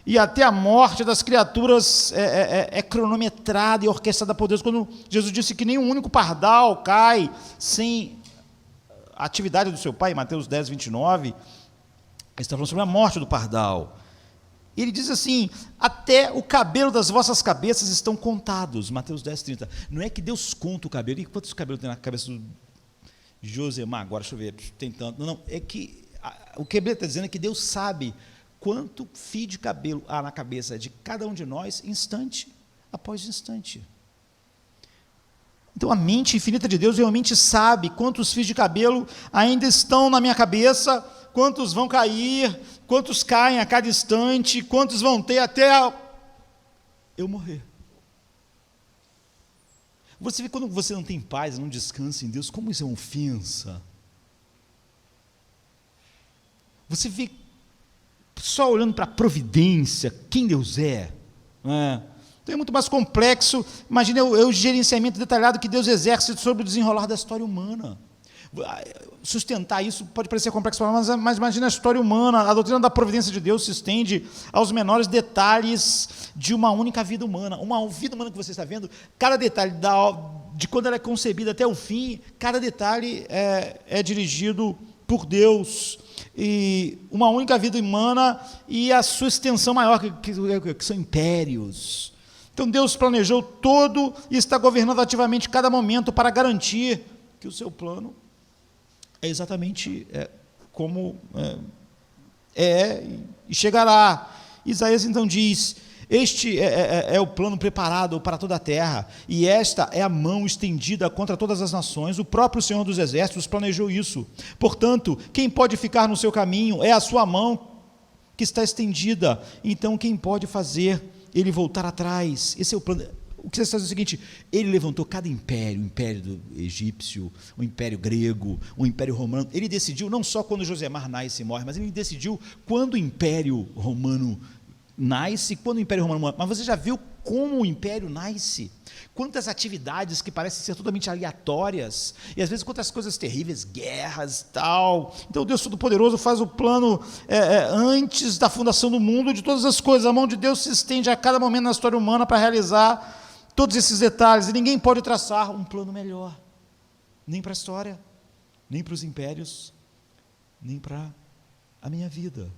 E até a morte das criaturas é cronometrada e orquestrada por Deus. Quando Jesus disse que nenhum único pardal cai sem a atividade do seu Pai, em Mateus 10, 29, ele está falando sobre a morte do pardal. Ele diz assim, até o cabelo das vossas cabeças estão contados, Mateus 10, 30. Não é que Deus conta o cabelo, e quantos cabelos tem na cabeça do Josemar? Agora, deixa eu ver, tem tanto. Não, é que o que a Bíblia está dizendo é que Deus sabe quanto fio de cabelo há na cabeça de cada um de nós, instante após instante. Então, a mente infinita de Deus realmente sabe quantos fios de cabelo ainda estão na minha cabeça, quantos vão cair, quantos caem a cada instante, quantos vão ter até eu morrer. Você vê quando você não tem paz, não descansa em Deus, como isso é uma ofensa. Você vê, só olhando para a providência, quem Deus é, não é? Então é muito mais complexo. Imagina o gerenciamento detalhado que Deus exerce sobre o desenrolar da história humana. Sustentar isso pode parecer complexo, mas imagina a história humana. A doutrina da providência de Deus se estende aos menores detalhes de uma única vida humana. Uma vida humana que você está vendo, cada detalhe de quando ela é concebida até o fim, cada detalhe é dirigido por Deus. E uma única vida humana e a sua extensão maior, que são impérios. Então Deus planejou todo e está governando ativamente cada momento para garantir que o seu plano é exatamente como e chegará. Isaías então diz, este é o plano preparado para toda a terra, e esta é a mão estendida contra todas as nações, o próprio Senhor dos Exércitos planejou isso. Portanto, quem pode ficar no seu caminho é a sua mão que está estendida, então quem pode fazer ele voltar atrás? Esse é o plano. O que você está dizendo é o seguinte, ele levantou cada império, o império do egípcio, o império grego, o império romano. Ele decidiu não só quando Josemar nasce e morre, mas ele decidiu quando o império romano nasce, quando o império romano morre. Mas você já viu como o império nasce? Quantas atividades que parecem ser totalmente aleatórias, e às vezes quantas coisas terríveis, guerras e tal. Então Deus Todo-Poderoso faz o plano antes da fundação do mundo, de todas as coisas. A mão de Deus se estende a cada momento na história humana para realizar todos esses detalhes, e ninguém pode traçar um plano melhor, nem para a história, nem para os impérios, nem para a minha vida.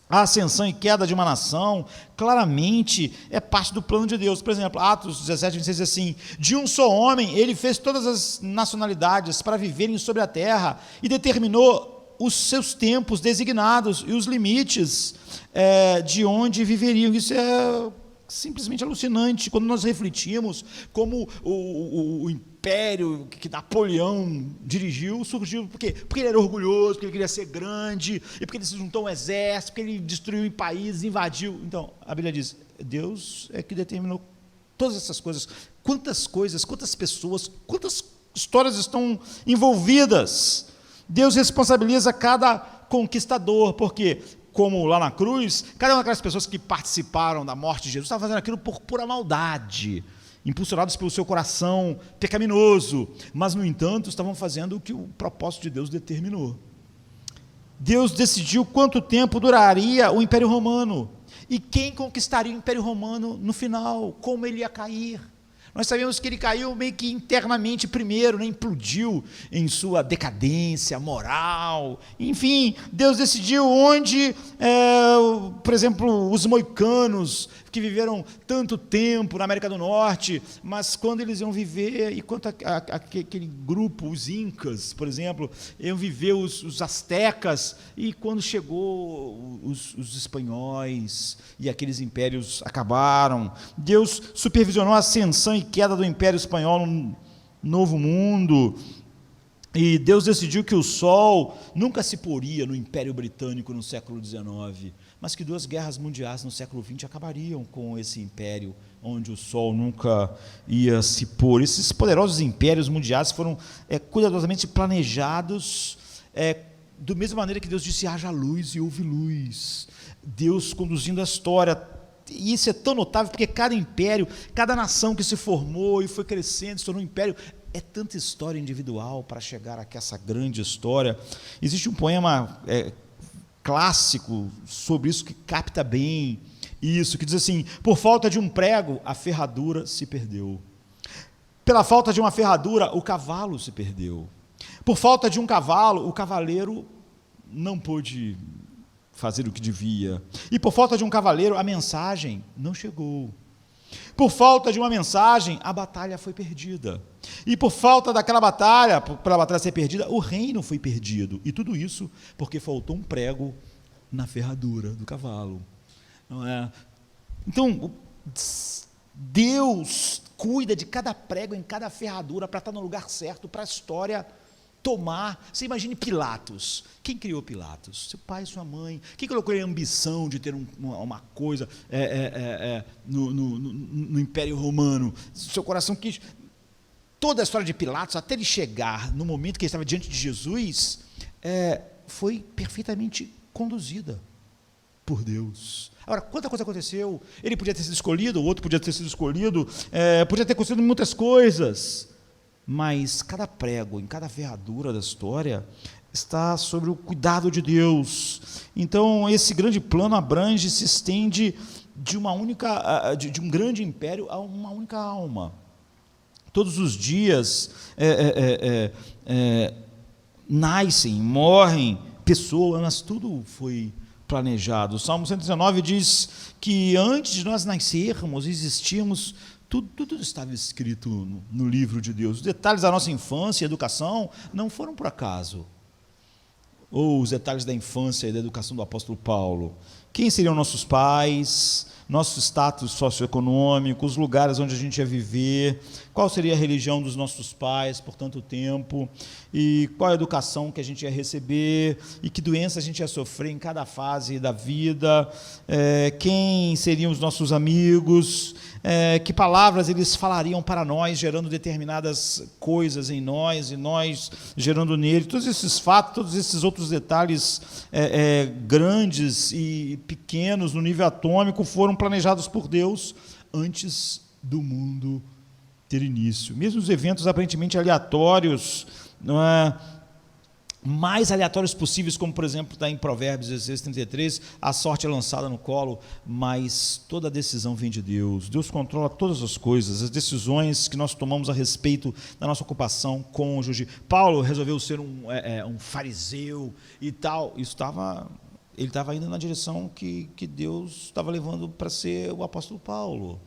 A ascensão e queda de uma nação, claramente, é parte do plano de Deus. Por exemplo, Atos 17, 26 diz assim, de um só homem, ele fez todas as nacionalidades para viverem sobre a terra, e determinou os seus tempos designados, e os limites de onde viveriam. Isso é simplesmente alucinante, quando nós refletimos como o império que Napoleão dirigiu, surgiu, por quê? Porque ele era orgulhoso, porque ele queria ser grande, e porque ele se juntou a um exército, porque ele destruiu em países, invadiu. Então, a Bíblia diz, Deus é que determinou todas essas coisas. Quantas coisas, quantas pessoas, quantas histórias estão envolvidas. Deus responsabiliza cada conquistador, porque como lá na cruz, cada uma daquelas pessoas que participaram da morte de Jesus estava fazendo aquilo por pura maldade, impulsionados pelo seu coração pecaminoso, mas, no entanto, estavam fazendo o que o propósito de Deus determinou. Deus decidiu quanto tempo duraria o Império Romano, e quem conquistaria o Império Romano no final, como ele ia cair. Nós sabemos que ele caiu meio que internamente primeiro, né? Implodiu em sua decadência moral. Enfim, Deus decidiu onde, por exemplo, os moicanos, que viveram tanto tempo na América do Norte, mas quando eles iam viver, e quanto aquele grupo, os incas, por exemplo, iam viver os astecas, e quando chegou os espanhóis, e aqueles impérios acabaram, Deus supervisionou a ascensão e queda do Império Espanhol no Novo Mundo, e Deus decidiu que o sol nunca se poria no Império Britânico no século XIX, mas que 2 guerras mundiais no século XX acabariam com esse império, onde o sol nunca ia se pôr. Esses poderosos impérios mundiais foram cuidadosamente planejados, da mesma maneira que Deus disse, haja luz e houve luz. Deus conduzindo a história. E isso é tão notável, porque cada império, cada nação que se formou e foi crescendo, se tornou um império, é tanta história individual para chegar a essa grande história. Existe um poema clássico sobre isso que capta bem isso, que diz assim: por falta de um prego, a ferradura se perdeu. Pela falta de uma ferradura, o cavalo se perdeu. Por falta de um cavalo, o cavaleiro não pôde fazer o que devia. E por falta de um cavaleiro, a mensagem não chegou. Por falta de uma mensagem, a batalha foi perdida. E por falta daquela batalha, pela batalha ser perdida, o reino foi perdido. E tudo isso porque faltou um prego na ferradura do cavalo. Não é? Então, Deus cuida de cada prego em cada ferradura para estar no lugar certo, para a história tomar. Você imagine Pilatos. Quem criou Pilatos? Seu pai e sua mãe. Quem colocou ele a ambição de ter uma coisa no Império Romano? Seu coração quis. Toda a história de Pilatos, até ele chegar no momento que ele estava diante de Jesus, foi perfeitamente conduzida por Deus. Agora, quanta coisa aconteceu? Ele podia ter sido escolhido, o outro podia ter sido escolhido, podia ter acontecido muitas coisas, mas cada prego, em cada ferradura da história, está sobre o cuidado de Deus. Então, esse grande plano abrange, se estende de um grande império a uma única alma. Todos os dias nascem, morrem pessoas, mas tudo foi planejado. O Salmo 119 diz que antes de nós nascermos, existíamos, tudo estava escrito no livro de Deus. Os detalhes da nossa infância e educação não foram por acaso. Ou os detalhes da infância e da educação do apóstolo Paulo. Quem seriam nossos pais, nosso status socioeconômico, os lugares onde a gente ia viver, qual seria a religião dos nossos pais por tanto tempo, e qual a educação que a gente ia receber, e que doença a gente ia sofrer em cada fase da vida, quem seriam os nossos amigos, que palavras eles falariam para nós, gerando determinadas coisas em nós, e nós gerando nele. Todos esses fatos, todos esses outros detalhes grandes e pequenos no nível atômico foram planejados por Deus antes do mundo ter início. Mesmo os eventos aparentemente aleatórios, mais aleatórios possíveis, como por exemplo está em Provérbios 16:33, a sorte é lançada no colo, mas toda a decisão vem de Deus. Deus controla todas as coisas, as decisões que nós tomamos a respeito da nossa ocupação, cônjuge. Paulo resolveu ser um fariseu e tal, ele estava indo na direção que Deus estava levando para ser o apóstolo Paulo.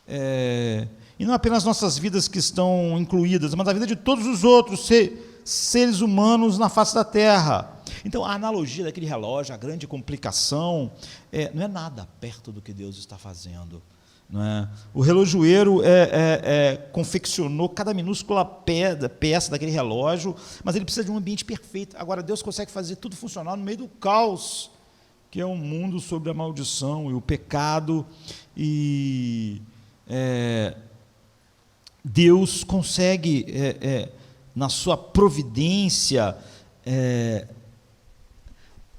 E não apenas nossas vidas que estão incluídas, mas a vida de todos os outros seres humanos na face da terra. Então, a analogia daquele relógio, a grande complicação, não é nada perto do que Deus está fazendo. Não é? O relojoeiro confeccionou cada minúscula peça daquele relógio, mas ele precisa de um ambiente perfeito. Agora, Deus consegue fazer tudo funcionar no meio do caos, que é um mundo sobre a maldição e o pecado, e Deus consegue, na sua providência,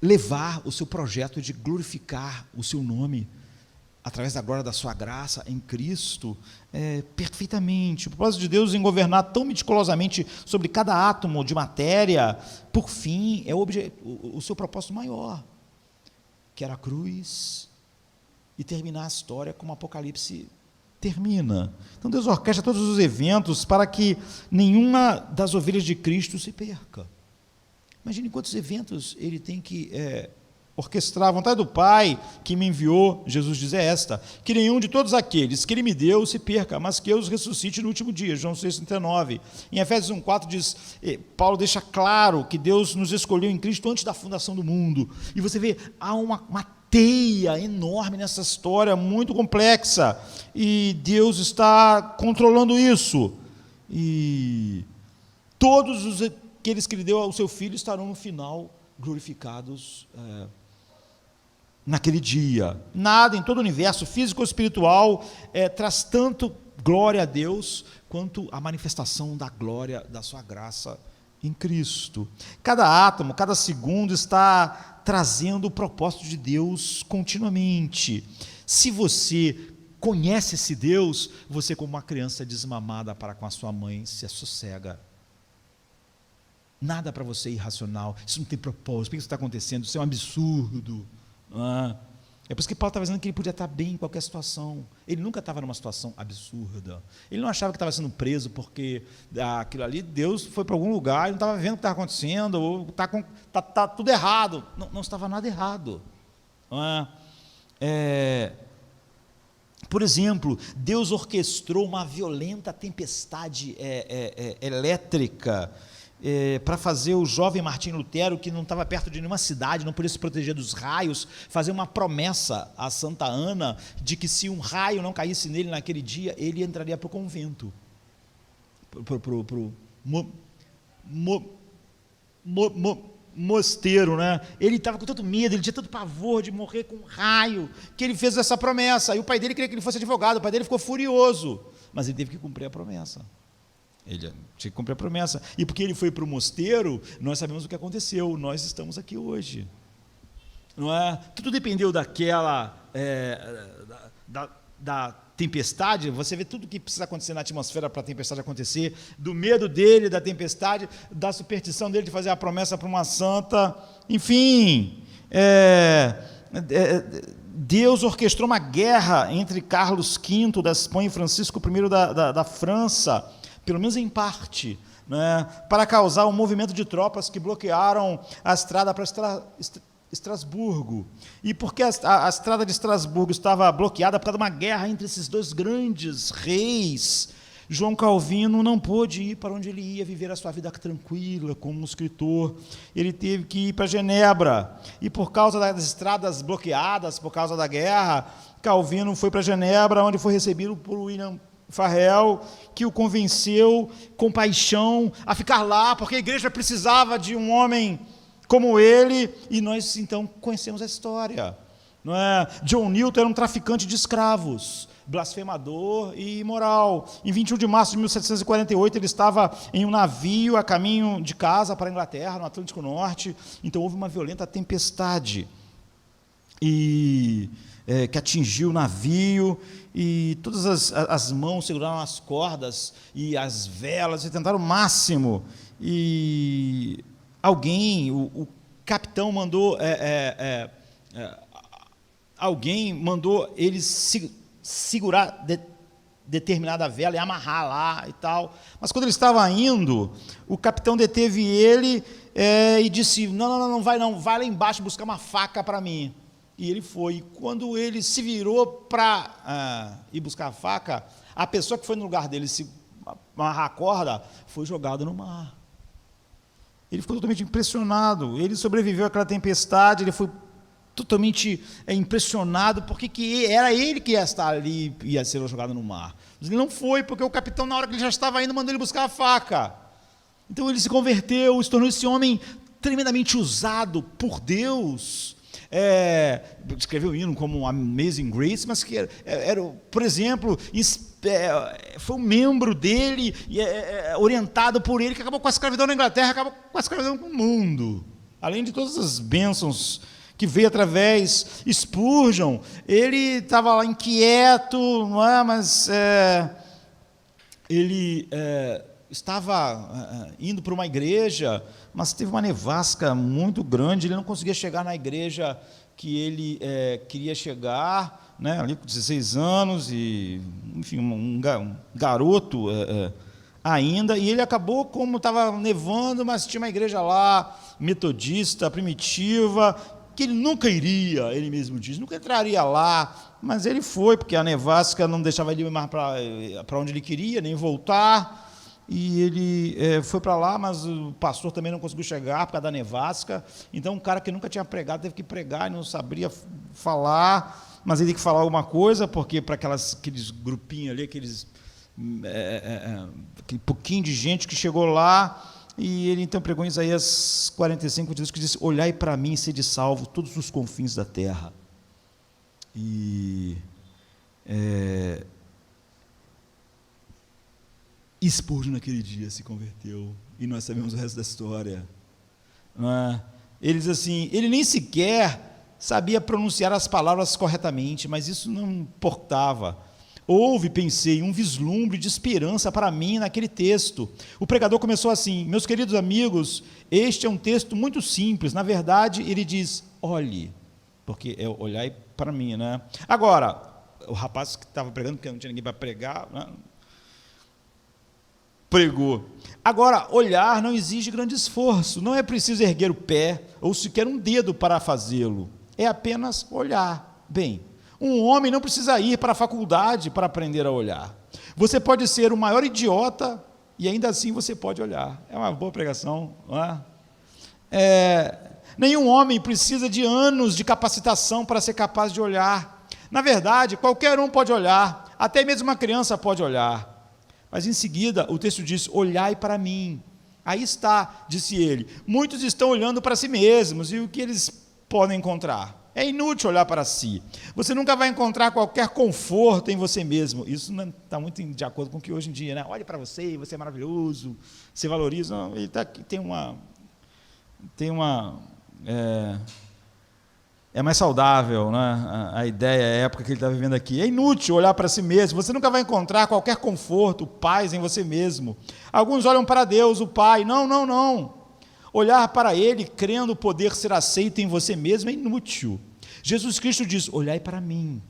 levar o seu projeto de glorificar o seu nome, através da glória da sua graça em Cristo, perfeitamente. O propósito de Deus em governar tão meticulosamente sobre cada átomo de matéria, por fim, é o seu propósito maior, que era a cruz, e terminar a história como o Apocalipse termina. Então Deus orquestra todos os eventos para que nenhuma das ovelhas de Cristo se perca. Imagine quantos eventos ele tem que orquestrar. A vontade do Pai que me enviou, Jesus diz, é esta, que nenhum de todos aqueles que Ele me deu se perca, mas que eu os ressuscite no último dia. João 6,39. Em Efésios 1,4 diz, Paulo deixa claro que Deus nos escolheu em Cristo antes da fundação do mundo. E você vê, há uma teia enorme nessa história, muito complexa, e Deus está controlando isso. E todos os aqueles que Ele deu ao seu Filho estarão no final glorificados naquele dia. Nada em todo o universo, físico ou espiritual, traz tanto glória a Deus, quanto a manifestação da glória da sua graça em Cristo. Cada átomo, cada segundo está trazendo o propósito de Deus continuamente. Se você conhece esse Deus, você, como uma criança desmamada para com a sua mãe, se assossega. Nada para você é irracional, isso não tem propósito, o que isso está acontecendo? Isso é um absurdo. É por isso que Paulo estava dizendo que ele podia estar bem em qualquer situação. Ele nunca estava numa situação absurda. Ele não achava que estava sendo preso porque aquilo ali, Deus foi para algum lugar, ele não estava vendo o que estava acontecendo, ou está tudo errado. Não estava nada errado. Por exemplo, Deus orquestrou uma violenta tempestade elétrica para fazer o jovem Martinho Lutero, que não estava perto de nenhuma cidade, não podia se proteger dos raios, fazer uma promessa a Santa Ana de que se um raio não caísse nele naquele dia, ele entraria para o convento, mosteiro, né? Ele estava com tanto medo, ele tinha tanto pavor de morrer com um raio, que ele fez essa promessa, e o pai dele queria que ele fosse advogado, o pai dele ficou furioso, mas ele teve que cumprir a promessa. Ele tinha que cumprir a promessa. E porque ele foi para o mosteiro, nós sabemos o que aconteceu. Nós estamos aqui hoje. Não é? Tudo dependeu daquela da tempestade. Você vê tudo o que precisa acontecer na atmosfera para a tempestade acontecer, do medo dele, da tempestade, da superstição dele de fazer a promessa para uma santa. Enfim, Deus orquestrou uma guerra entre Carlos V da Espanha e Francisco I da França, pelo menos em parte, né, para causar um movimento de tropas que bloquearam a estrada para Estrasburgo. E porque a estrada de Estrasburgo estava bloqueada por causa de uma guerra entre esses dois grandes reis, João Calvino não pôde ir para onde ele ia viver a sua vida tranquila como um escritor. Ele teve que ir para Genebra. E por causa das estradas bloqueadas, por causa da guerra, Calvino foi para Genebra, onde foi recebido por William Farel, que o convenceu com paixão a ficar lá, porque a igreja precisava de um homem como ele, e nós então conhecemos a história. Não é? John Newton era um traficante de escravos, blasfemador e imoral. Em 21 de março de 1748, ele estava em um navio a caminho de casa para a Inglaterra, no Atlântico Norte. Então houve uma violenta tempestade que atingiu o navio, e todas as mãos seguraram as cordas e as velas e tentaram o máximo. E alguém, o capitão mandou alguém mandou eles segurar determinada vela e amarrar lá e tal. Mas quando ele estava indo, o capitão deteve ele e disse: não vai não, vai lá embaixo buscar uma faca para mim. E ele foi. Quando ele se virou para ir buscar a faca, a pessoa que foi no lugar dele se amarrar a corda foi jogada no mar. Ele ficou totalmente impressionado. Ele sobreviveu àquela tempestade, ele foi totalmente impressionado, porque que era ele que ia estar ali, ia ser jogado no mar. Mas ele não foi, porque o capitão, na hora que ele já estava indo, mandou ele buscar a faca. Então ele se converteu, se tornou esse homem tremendamente usado por Deus. Escreveu um hino como Amazing Grace, mas que era por exemplo, foi um membro dele, orientado por ele, que acabou com a escravidão na Inglaterra, acabou com a escravidão no mundo. Além de todas as bênçãos que veio através. Spurgeon, ele estava lá inquieto, não é? Mas ele estava indo para uma igreja, mas teve uma nevasca muito grande, ele não conseguia chegar na igreja que ele queria chegar, né? Ali com 16 anos, e, enfim, um garoto ainda, e ele acabou, como estava nevando, mas tinha uma igreja lá, metodista, primitiva, que ele nunca iria, ele mesmo diz, nunca entraria lá, mas ele foi, porque a nevasca não deixava ele ir mais para onde ele queria, nem voltar, e ele foi para lá, mas o pastor também não conseguiu chegar por causa da nevasca. Então um cara que nunca tinha pregado teve que pregar e não sabia falar, mas ele tem que falar alguma coisa, porque para aqueles grupinhos ali, aquele pouquinho de gente que chegou lá, e ele então pregou em Isaías 45, que diz: olhai para mim e sede salvo todos os confins da terra. E Spurgeon naquele dia se converteu, e nós sabemos o resto da história, não é? Ele diz assim, ele nem sequer sabia pronunciar as palavras corretamente, mas isso não importava. Houve, pensei, um vislumbre de esperança para mim naquele texto. O pregador começou assim: meus queridos amigos, este é um texto muito simples. Na verdade, ele diz, olhe, porque é olhar para mim, né? Agora, o rapaz que estava pregando, porque não tinha ninguém para pregar, né? Pregou. Agora, olhar não exige grande esforço, não é preciso erguer o pé, ou sequer um dedo para fazê-lo, é apenas olhar. Bem, um homem não precisa ir para a faculdade para aprender a olhar. Você pode ser o maior idiota e ainda assim você pode olhar. É uma boa pregação, não é? Nenhum homem precisa de anos de capacitação para ser capaz de olhar. Na verdade, qualquer um pode olhar, até mesmo uma criança pode olhar. Mas em seguida, o texto diz, olhai para mim. Aí está, disse ele, muitos estão olhando para si mesmos, e o que eles podem encontrar? É inútil olhar para si. Você nunca vai encontrar qualquer conforto em você mesmo. Isso não está muito de acordo com o que hoje em dia, né? Olhe para você, você é maravilhoso, você valoriza. Não, ele tem uma é mais saudável, né? A ideia, a época que ele está vivendo aqui. É inútil olhar para si mesmo. Você nunca vai encontrar qualquer conforto, paz em você mesmo. Alguns olham para Deus, o Pai. Não, não, não. Olhar para Ele, crendo poder ser aceito em você mesmo, é inútil. Jesus Cristo diz, olhai para mim.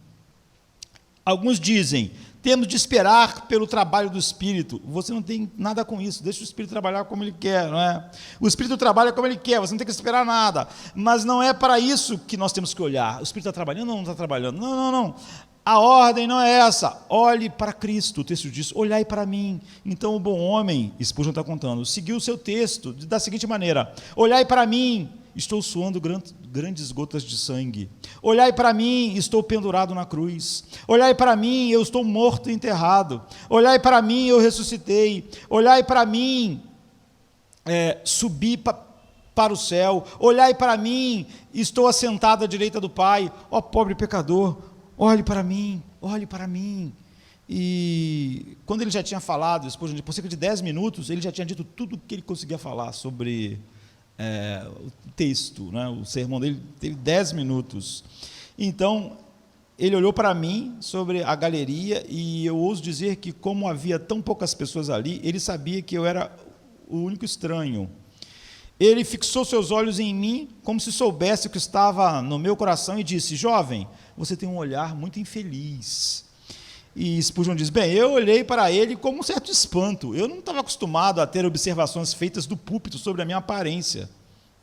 Alguns dizem, temos de esperar pelo trabalho do Espírito. Você não tem nada com isso, deixa o Espírito trabalhar como Ele quer, não é? O Espírito trabalha como Ele quer, você não tem que esperar nada. Mas não é para isso que nós temos que olhar. O Espírito está trabalhando ou não está trabalhando? Não, não, não. A ordem não é essa, olhe para Cristo, o texto diz, olhai para mim. Então o bom homem, Spurgeon está contando, seguiu o seu texto da seguinte maneira, olhai para mim, estou suando grandes gotas de sangue, olhai para mim, estou pendurado na cruz, olhai para mim, eu estou morto e enterrado, olhai para mim, eu ressuscitei, olhai para mim, subi para o céu, olhai para mim, estou assentado à direita do Pai, ó pobre pecador, olhe para mim, olhe para mim. E quando ele já tinha falado, por cerca de 10 minutos, ele já tinha dito tudo o que ele conseguia falar sobre o texto, né? O sermão dele teve 10 minutos. Então, ele olhou para mim sobre a galeria e eu ouso dizer que, como havia tão poucas pessoas ali, ele sabia que eu era o único estranho. Ele fixou seus olhos em mim, como se soubesse o que estava no meu coração, e disse, jovem, você tem um olhar muito infeliz. E Spurgeon diz, bem, eu olhei para ele com um certo espanto. Eu não estava acostumado a ter observações feitas do púlpito sobre a minha aparência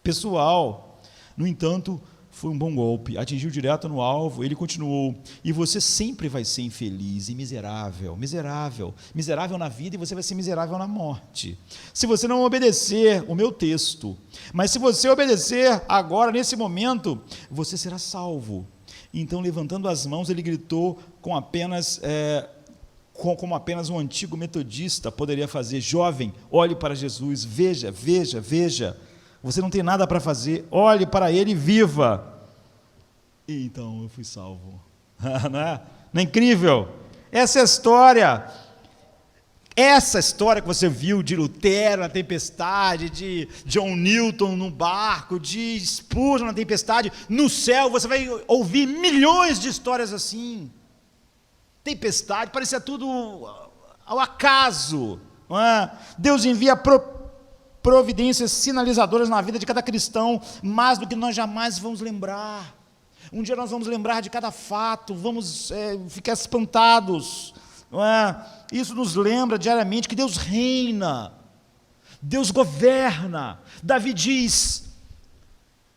pessoal. No entanto, foi um bom golpe, atingiu direto no alvo. Ele continuou, e você sempre vai ser infeliz e miserável, miserável, miserável na vida, e você vai ser miserável na morte, se você não obedecer o meu texto. Mas se você obedecer agora, nesse momento, você será salvo. Então, levantando as mãos, ele gritou como apenas um antigo metodista poderia fazer, jovem, olhe para Jesus, veja, veja, veja, você não tem nada para fazer, olhe para Ele e viva. E então eu fui salvo. Não é incrível? Essa é a história. Essa história que você viu de Lutero na tempestade, de John Newton no barco, de Spurgeon na tempestade, no céu você vai ouvir milhões de histórias assim. Tempestade, parecia tudo ao acaso. Não é? Deus envia providências sinalizadoras na vida de cada cristão, mais do que nós jamais vamos lembrar. Um dia nós vamos lembrar de cada fato, vamos ficar espantados. Não é? Isso nos lembra diariamente que Deus reina, Deus governa. Davi diz,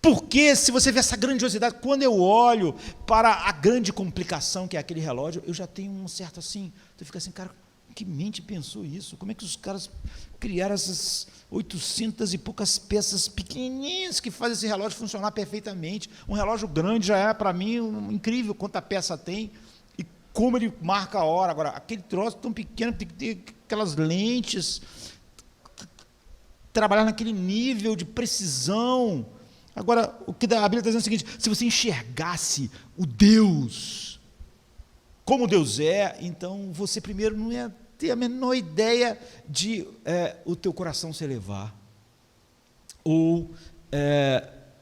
Porque se você vê essa grandiosidade, quando eu olho para a grande complicação que é aquele relógio, eu já tenho um certo assim, tu fica assim, cara, que mente pensou isso? Como é que os caras criaram essas 800 e poucas peças pequenininhas que fazem esse relógio funcionar perfeitamente? Um relógio grande já é, para mim, incrível quanta peça tem e como ele marca a hora. Agora, aquele troço tão pequeno, tem que ter aquelas lentes, trabalhar naquele nível de precisão. Agora, o que a Bíblia está dizendo é o seguinte: se você enxergasse o Deus, como Deus é, então você primeiro não ia ter a menor ideia de o teu coração se elevar, ou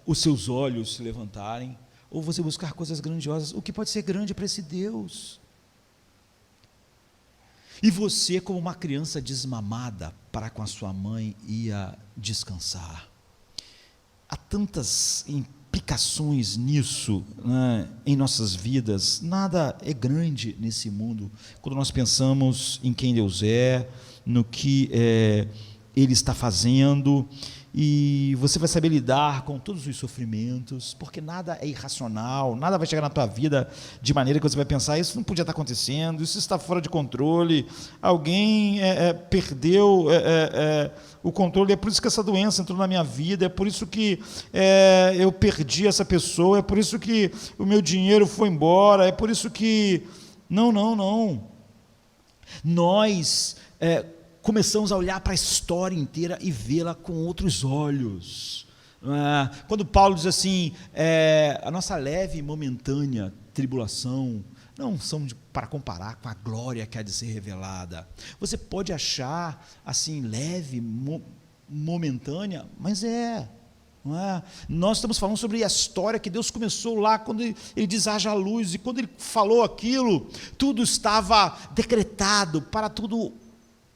os seus olhos se levantarem, ou você buscar coisas grandiosas. O que pode ser grande para esse Deus? E você, como uma criança desmamada, para com a sua mãe ia descansar. Há tantas implicações nisso, né, em nossas vidas. Nada é grande nesse mundo quando nós pensamos em quem Deus é, no que Ele está fazendo, e você vai saber lidar com todos os sofrimentos, porque nada é irracional, nada vai chegar na tua vida de maneira que você vai pensar, isso não podia estar acontecendo, isso está fora de controle, alguém perdeu o controle, é por isso que essa doença entrou na minha vida, é por isso que eu perdi essa pessoa, é por isso que o meu dinheiro foi embora, é por isso que... Não. Nós começamos a olhar para a história inteira e vê-la com outros olhos. Quando Paulo diz assim, a nossa leve e momentânea tribulação não são para comparar com a glória que há de ser revelada. Você pode achar assim leve, momentânea, mas não é? Nós estamos falando sobre a história que Deus começou lá, quando Ele diz haja luz, e quando Ele falou aquilo, tudo estava decretado para tudo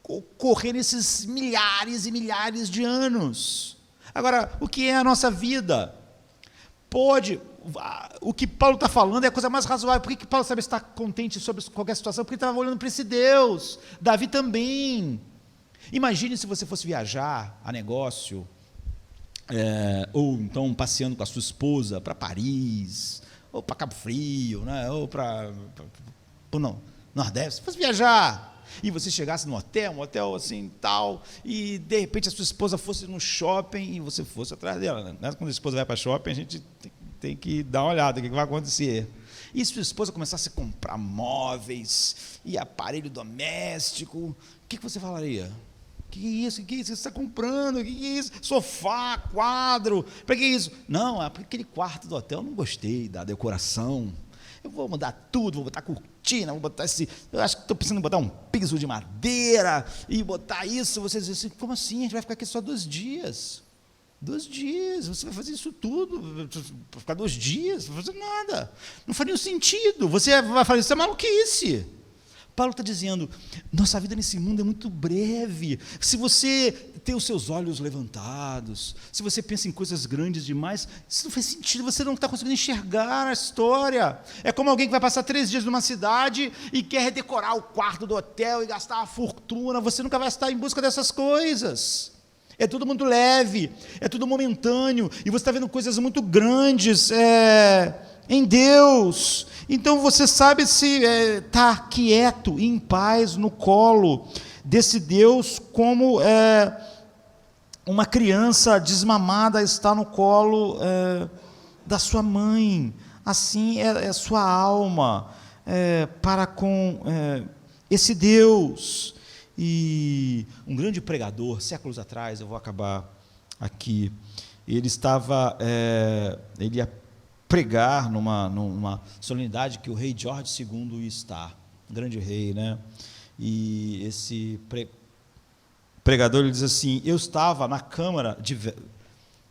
ocorrer nesses milhares e milhares de anos. Agora, o que é a nossa vida? O que Paulo está falando é a coisa mais razoável. Por que Paulo sabe estar contente sobre qualquer situação? Porque ele estava olhando para esse Deus. Davi também. Imagine se você fosse viajar a negócio, ou então passeando com a sua esposa para Paris, ou para Cabo Frio, né? Ou para não, Nordeste. Se fosse viajar e você chegasse no hotel, um hotel assim, tal, e de repente a sua esposa fosse no shopping e você fosse atrás dela, né? Quando a esposa vai para shopping, a gente tem que dar uma olhada, o que vai acontecer. E se sua esposa começasse a comprar móveis e aparelho doméstico, o que você falaria? Que é isso? Que é isso? Você está comprando? Que é isso? Sofá, quadro, para que isso? Não, aquele quarto do hotel, eu não gostei da decoração. Eu vou mudar tudo, vou botar cortina, vou botar eu acho que estou precisando botar um piso de madeira e botar isso. Você diz assim, como assim? A gente vai ficar aqui só 2 dias. 2 dias, você vai fazer isso tudo, vai ficar 2 dias, não vai fazer nada. Não faz nenhum sentido. Você vai fazer isso, é maluquice. Paulo está dizendo, nossa vida nesse mundo é muito breve. Se você tem os seus olhos levantados, se você pensa em coisas grandes demais, isso não faz sentido, você não está conseguindo enxergar a história. É como alguém que vai passar 3 dias numa cidade e quer redecorar o quarto do hotel e gastar uma fortuna. Você nunca vai estar em busca dessas coisas. É tudo muito leve, é tudo momentâneo, e você está vendo coisas muito grandes em Deus. Então você sabe se está quieto, em paz, no colo desse Deus, como uma criança desmamada está no colo da sua mãe. Assim é a sua alma para com esse Deus. E um grande pregador, séculos atrás, eu vou acabar aqui, ele ia pregar numa solenidade que o rei George II ia estar, um grande rei, né? E esse pregador, ele diz assim, eu estava na Câmara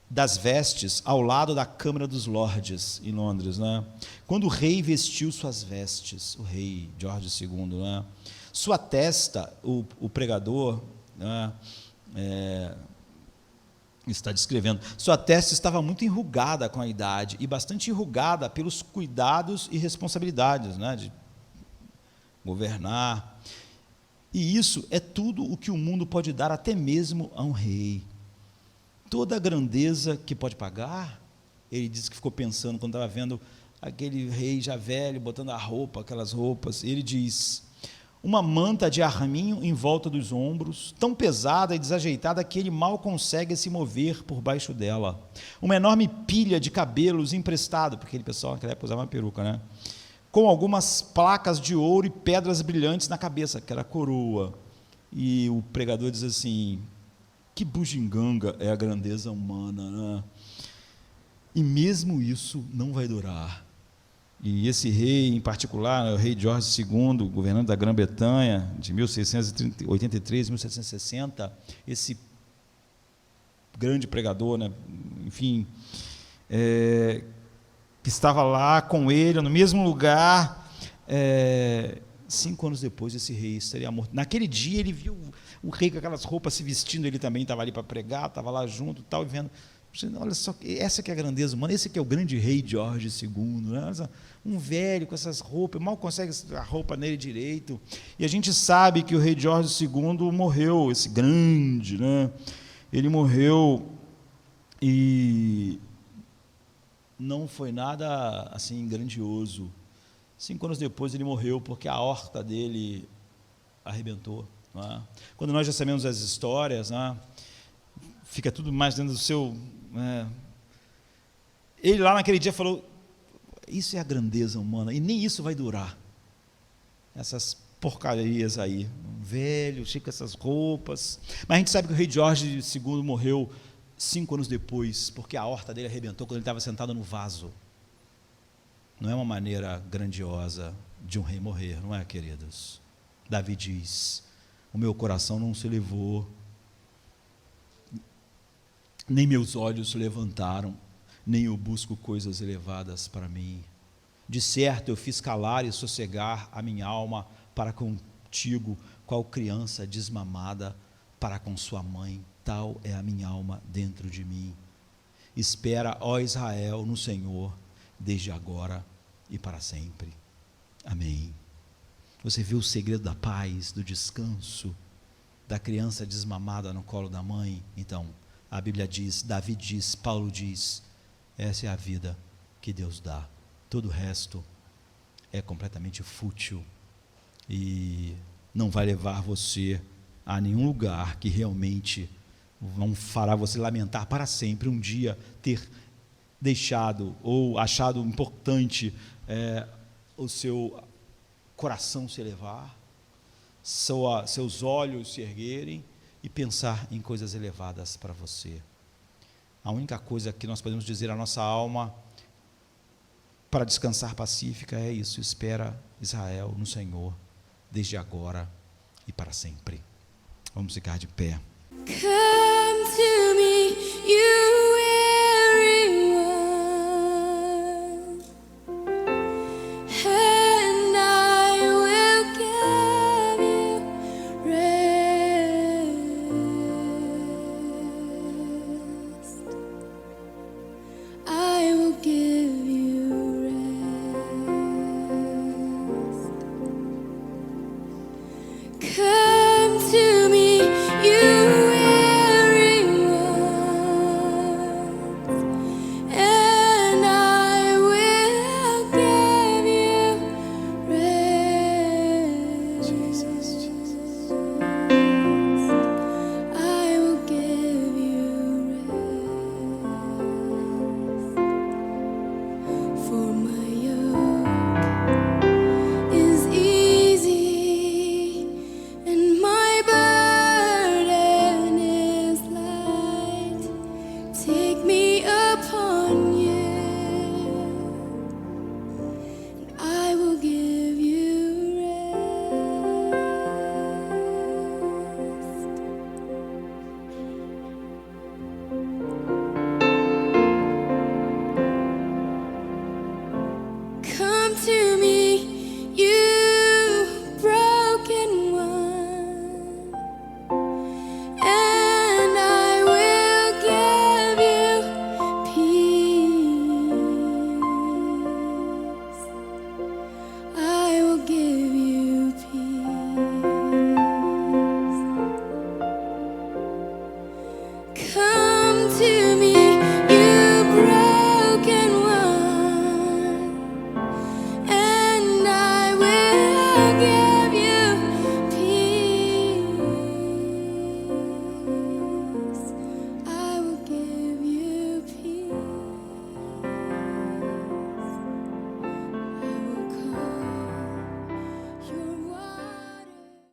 das Vestes, ao lado da Câmara dos Lordes, em Londres, né? Quando o rei vestiu suas vestes, o rei George II, né? Sua testa, o pregador, né, está descrevendo, sua testa estava muito enrugada com a idade e bastante enrugada pelos cuidados e responsabilidades, né, de governar. E isso é tudo o que o mundo pode dar, até mesmo a um rei. Toda a grandeza que pode pagar, Ele disse que ficou pensando quando estava vendo aquele rei já velho, botando a roupa, aquelas roupas. Ele diz: uma manta de arminho em volta dos ombros, tão pesada e desajeitada que ele mal consegue se mover por baixo dela. Uma enorme pilha de cabelos emprestado, porque aquele pessoal naquela época usava uma peruca, né? Com algumas placas de ouro e pedras brilhantes na cabeça, que era a coroa. E o pregador diz assim: que bugiganga é a grandeza humana, né? E mesmo isso não vai durar. E esse rei em particular, o rei Jorge II, governante da Grã-Bretanha, de 1683 a 1760, esse grande pregador, né? Enfim, que estava lá com ele, no mesmo lugar, 5 anos depois esse rei estaria morto. Naquele dia ele viu o rei com aquelas roupas se vestindo, ele também estava ali para pregar, estava lá junto, tal, e vendo. Olha só, essa que é a grandeza humana, esse que é o grande rei Jorge II, né? Um velho com essas roupas, mal consegue a roupa nele direito, e a gente sabe que o rei Jorge II morreu, esse grande, né? Ele morreu e não foi nada assim grandioso. 5 anos depois ele morreu porque a aorta dele arrebentou, não é? Quando nós já sabemos as histórias, né? Fica tudo mais dentro do seu... Ele lá naquele dia falou: isso é a grandeza humana, e nem isso vai durar. Essas porcarias aí, um velho, cheio com essas roupas. Mas a gente sabe que o rei Jorge II morreu 5 anos depois, porque a aorta dele arrebentou quando ele estava sentado no vaso. Não é uma maneira grandiosa de um rei morrer, não é, queridos? Davi diz: o meu coração não se elevou, nem meus olhos se levantaram, nem eu busco coisas elevadas para mim. De certo eu fiz calar e sossegar a minha alma para contigo, qual criança desmamada para com sua mãe, tal é a minha alma dentro de mim. Espera, ó Israel, no Senhor, desde agora e para sempre. Amém. Você viu o segredo da paz, do descanso, da criança desmamada no colo da mãe? Então, a Bíblia diz, Davi diz, Paulo diz, essa é a vida que Deus dá. Todo o resto é completamente fútil e não vai levar você a nenhum lugar que realmente não fará você lamentar para sempre um dia ter deixado ou achado importante o seu coração se elevar, seus olhos se erguerem e pensar em coisas elevadas para você. A única coisa que nós podemos dizer à nossa alma para descansar pacífica é isso: espera, Israel, no Senhor, desde agora e para sempre. Vamos ficar de pé.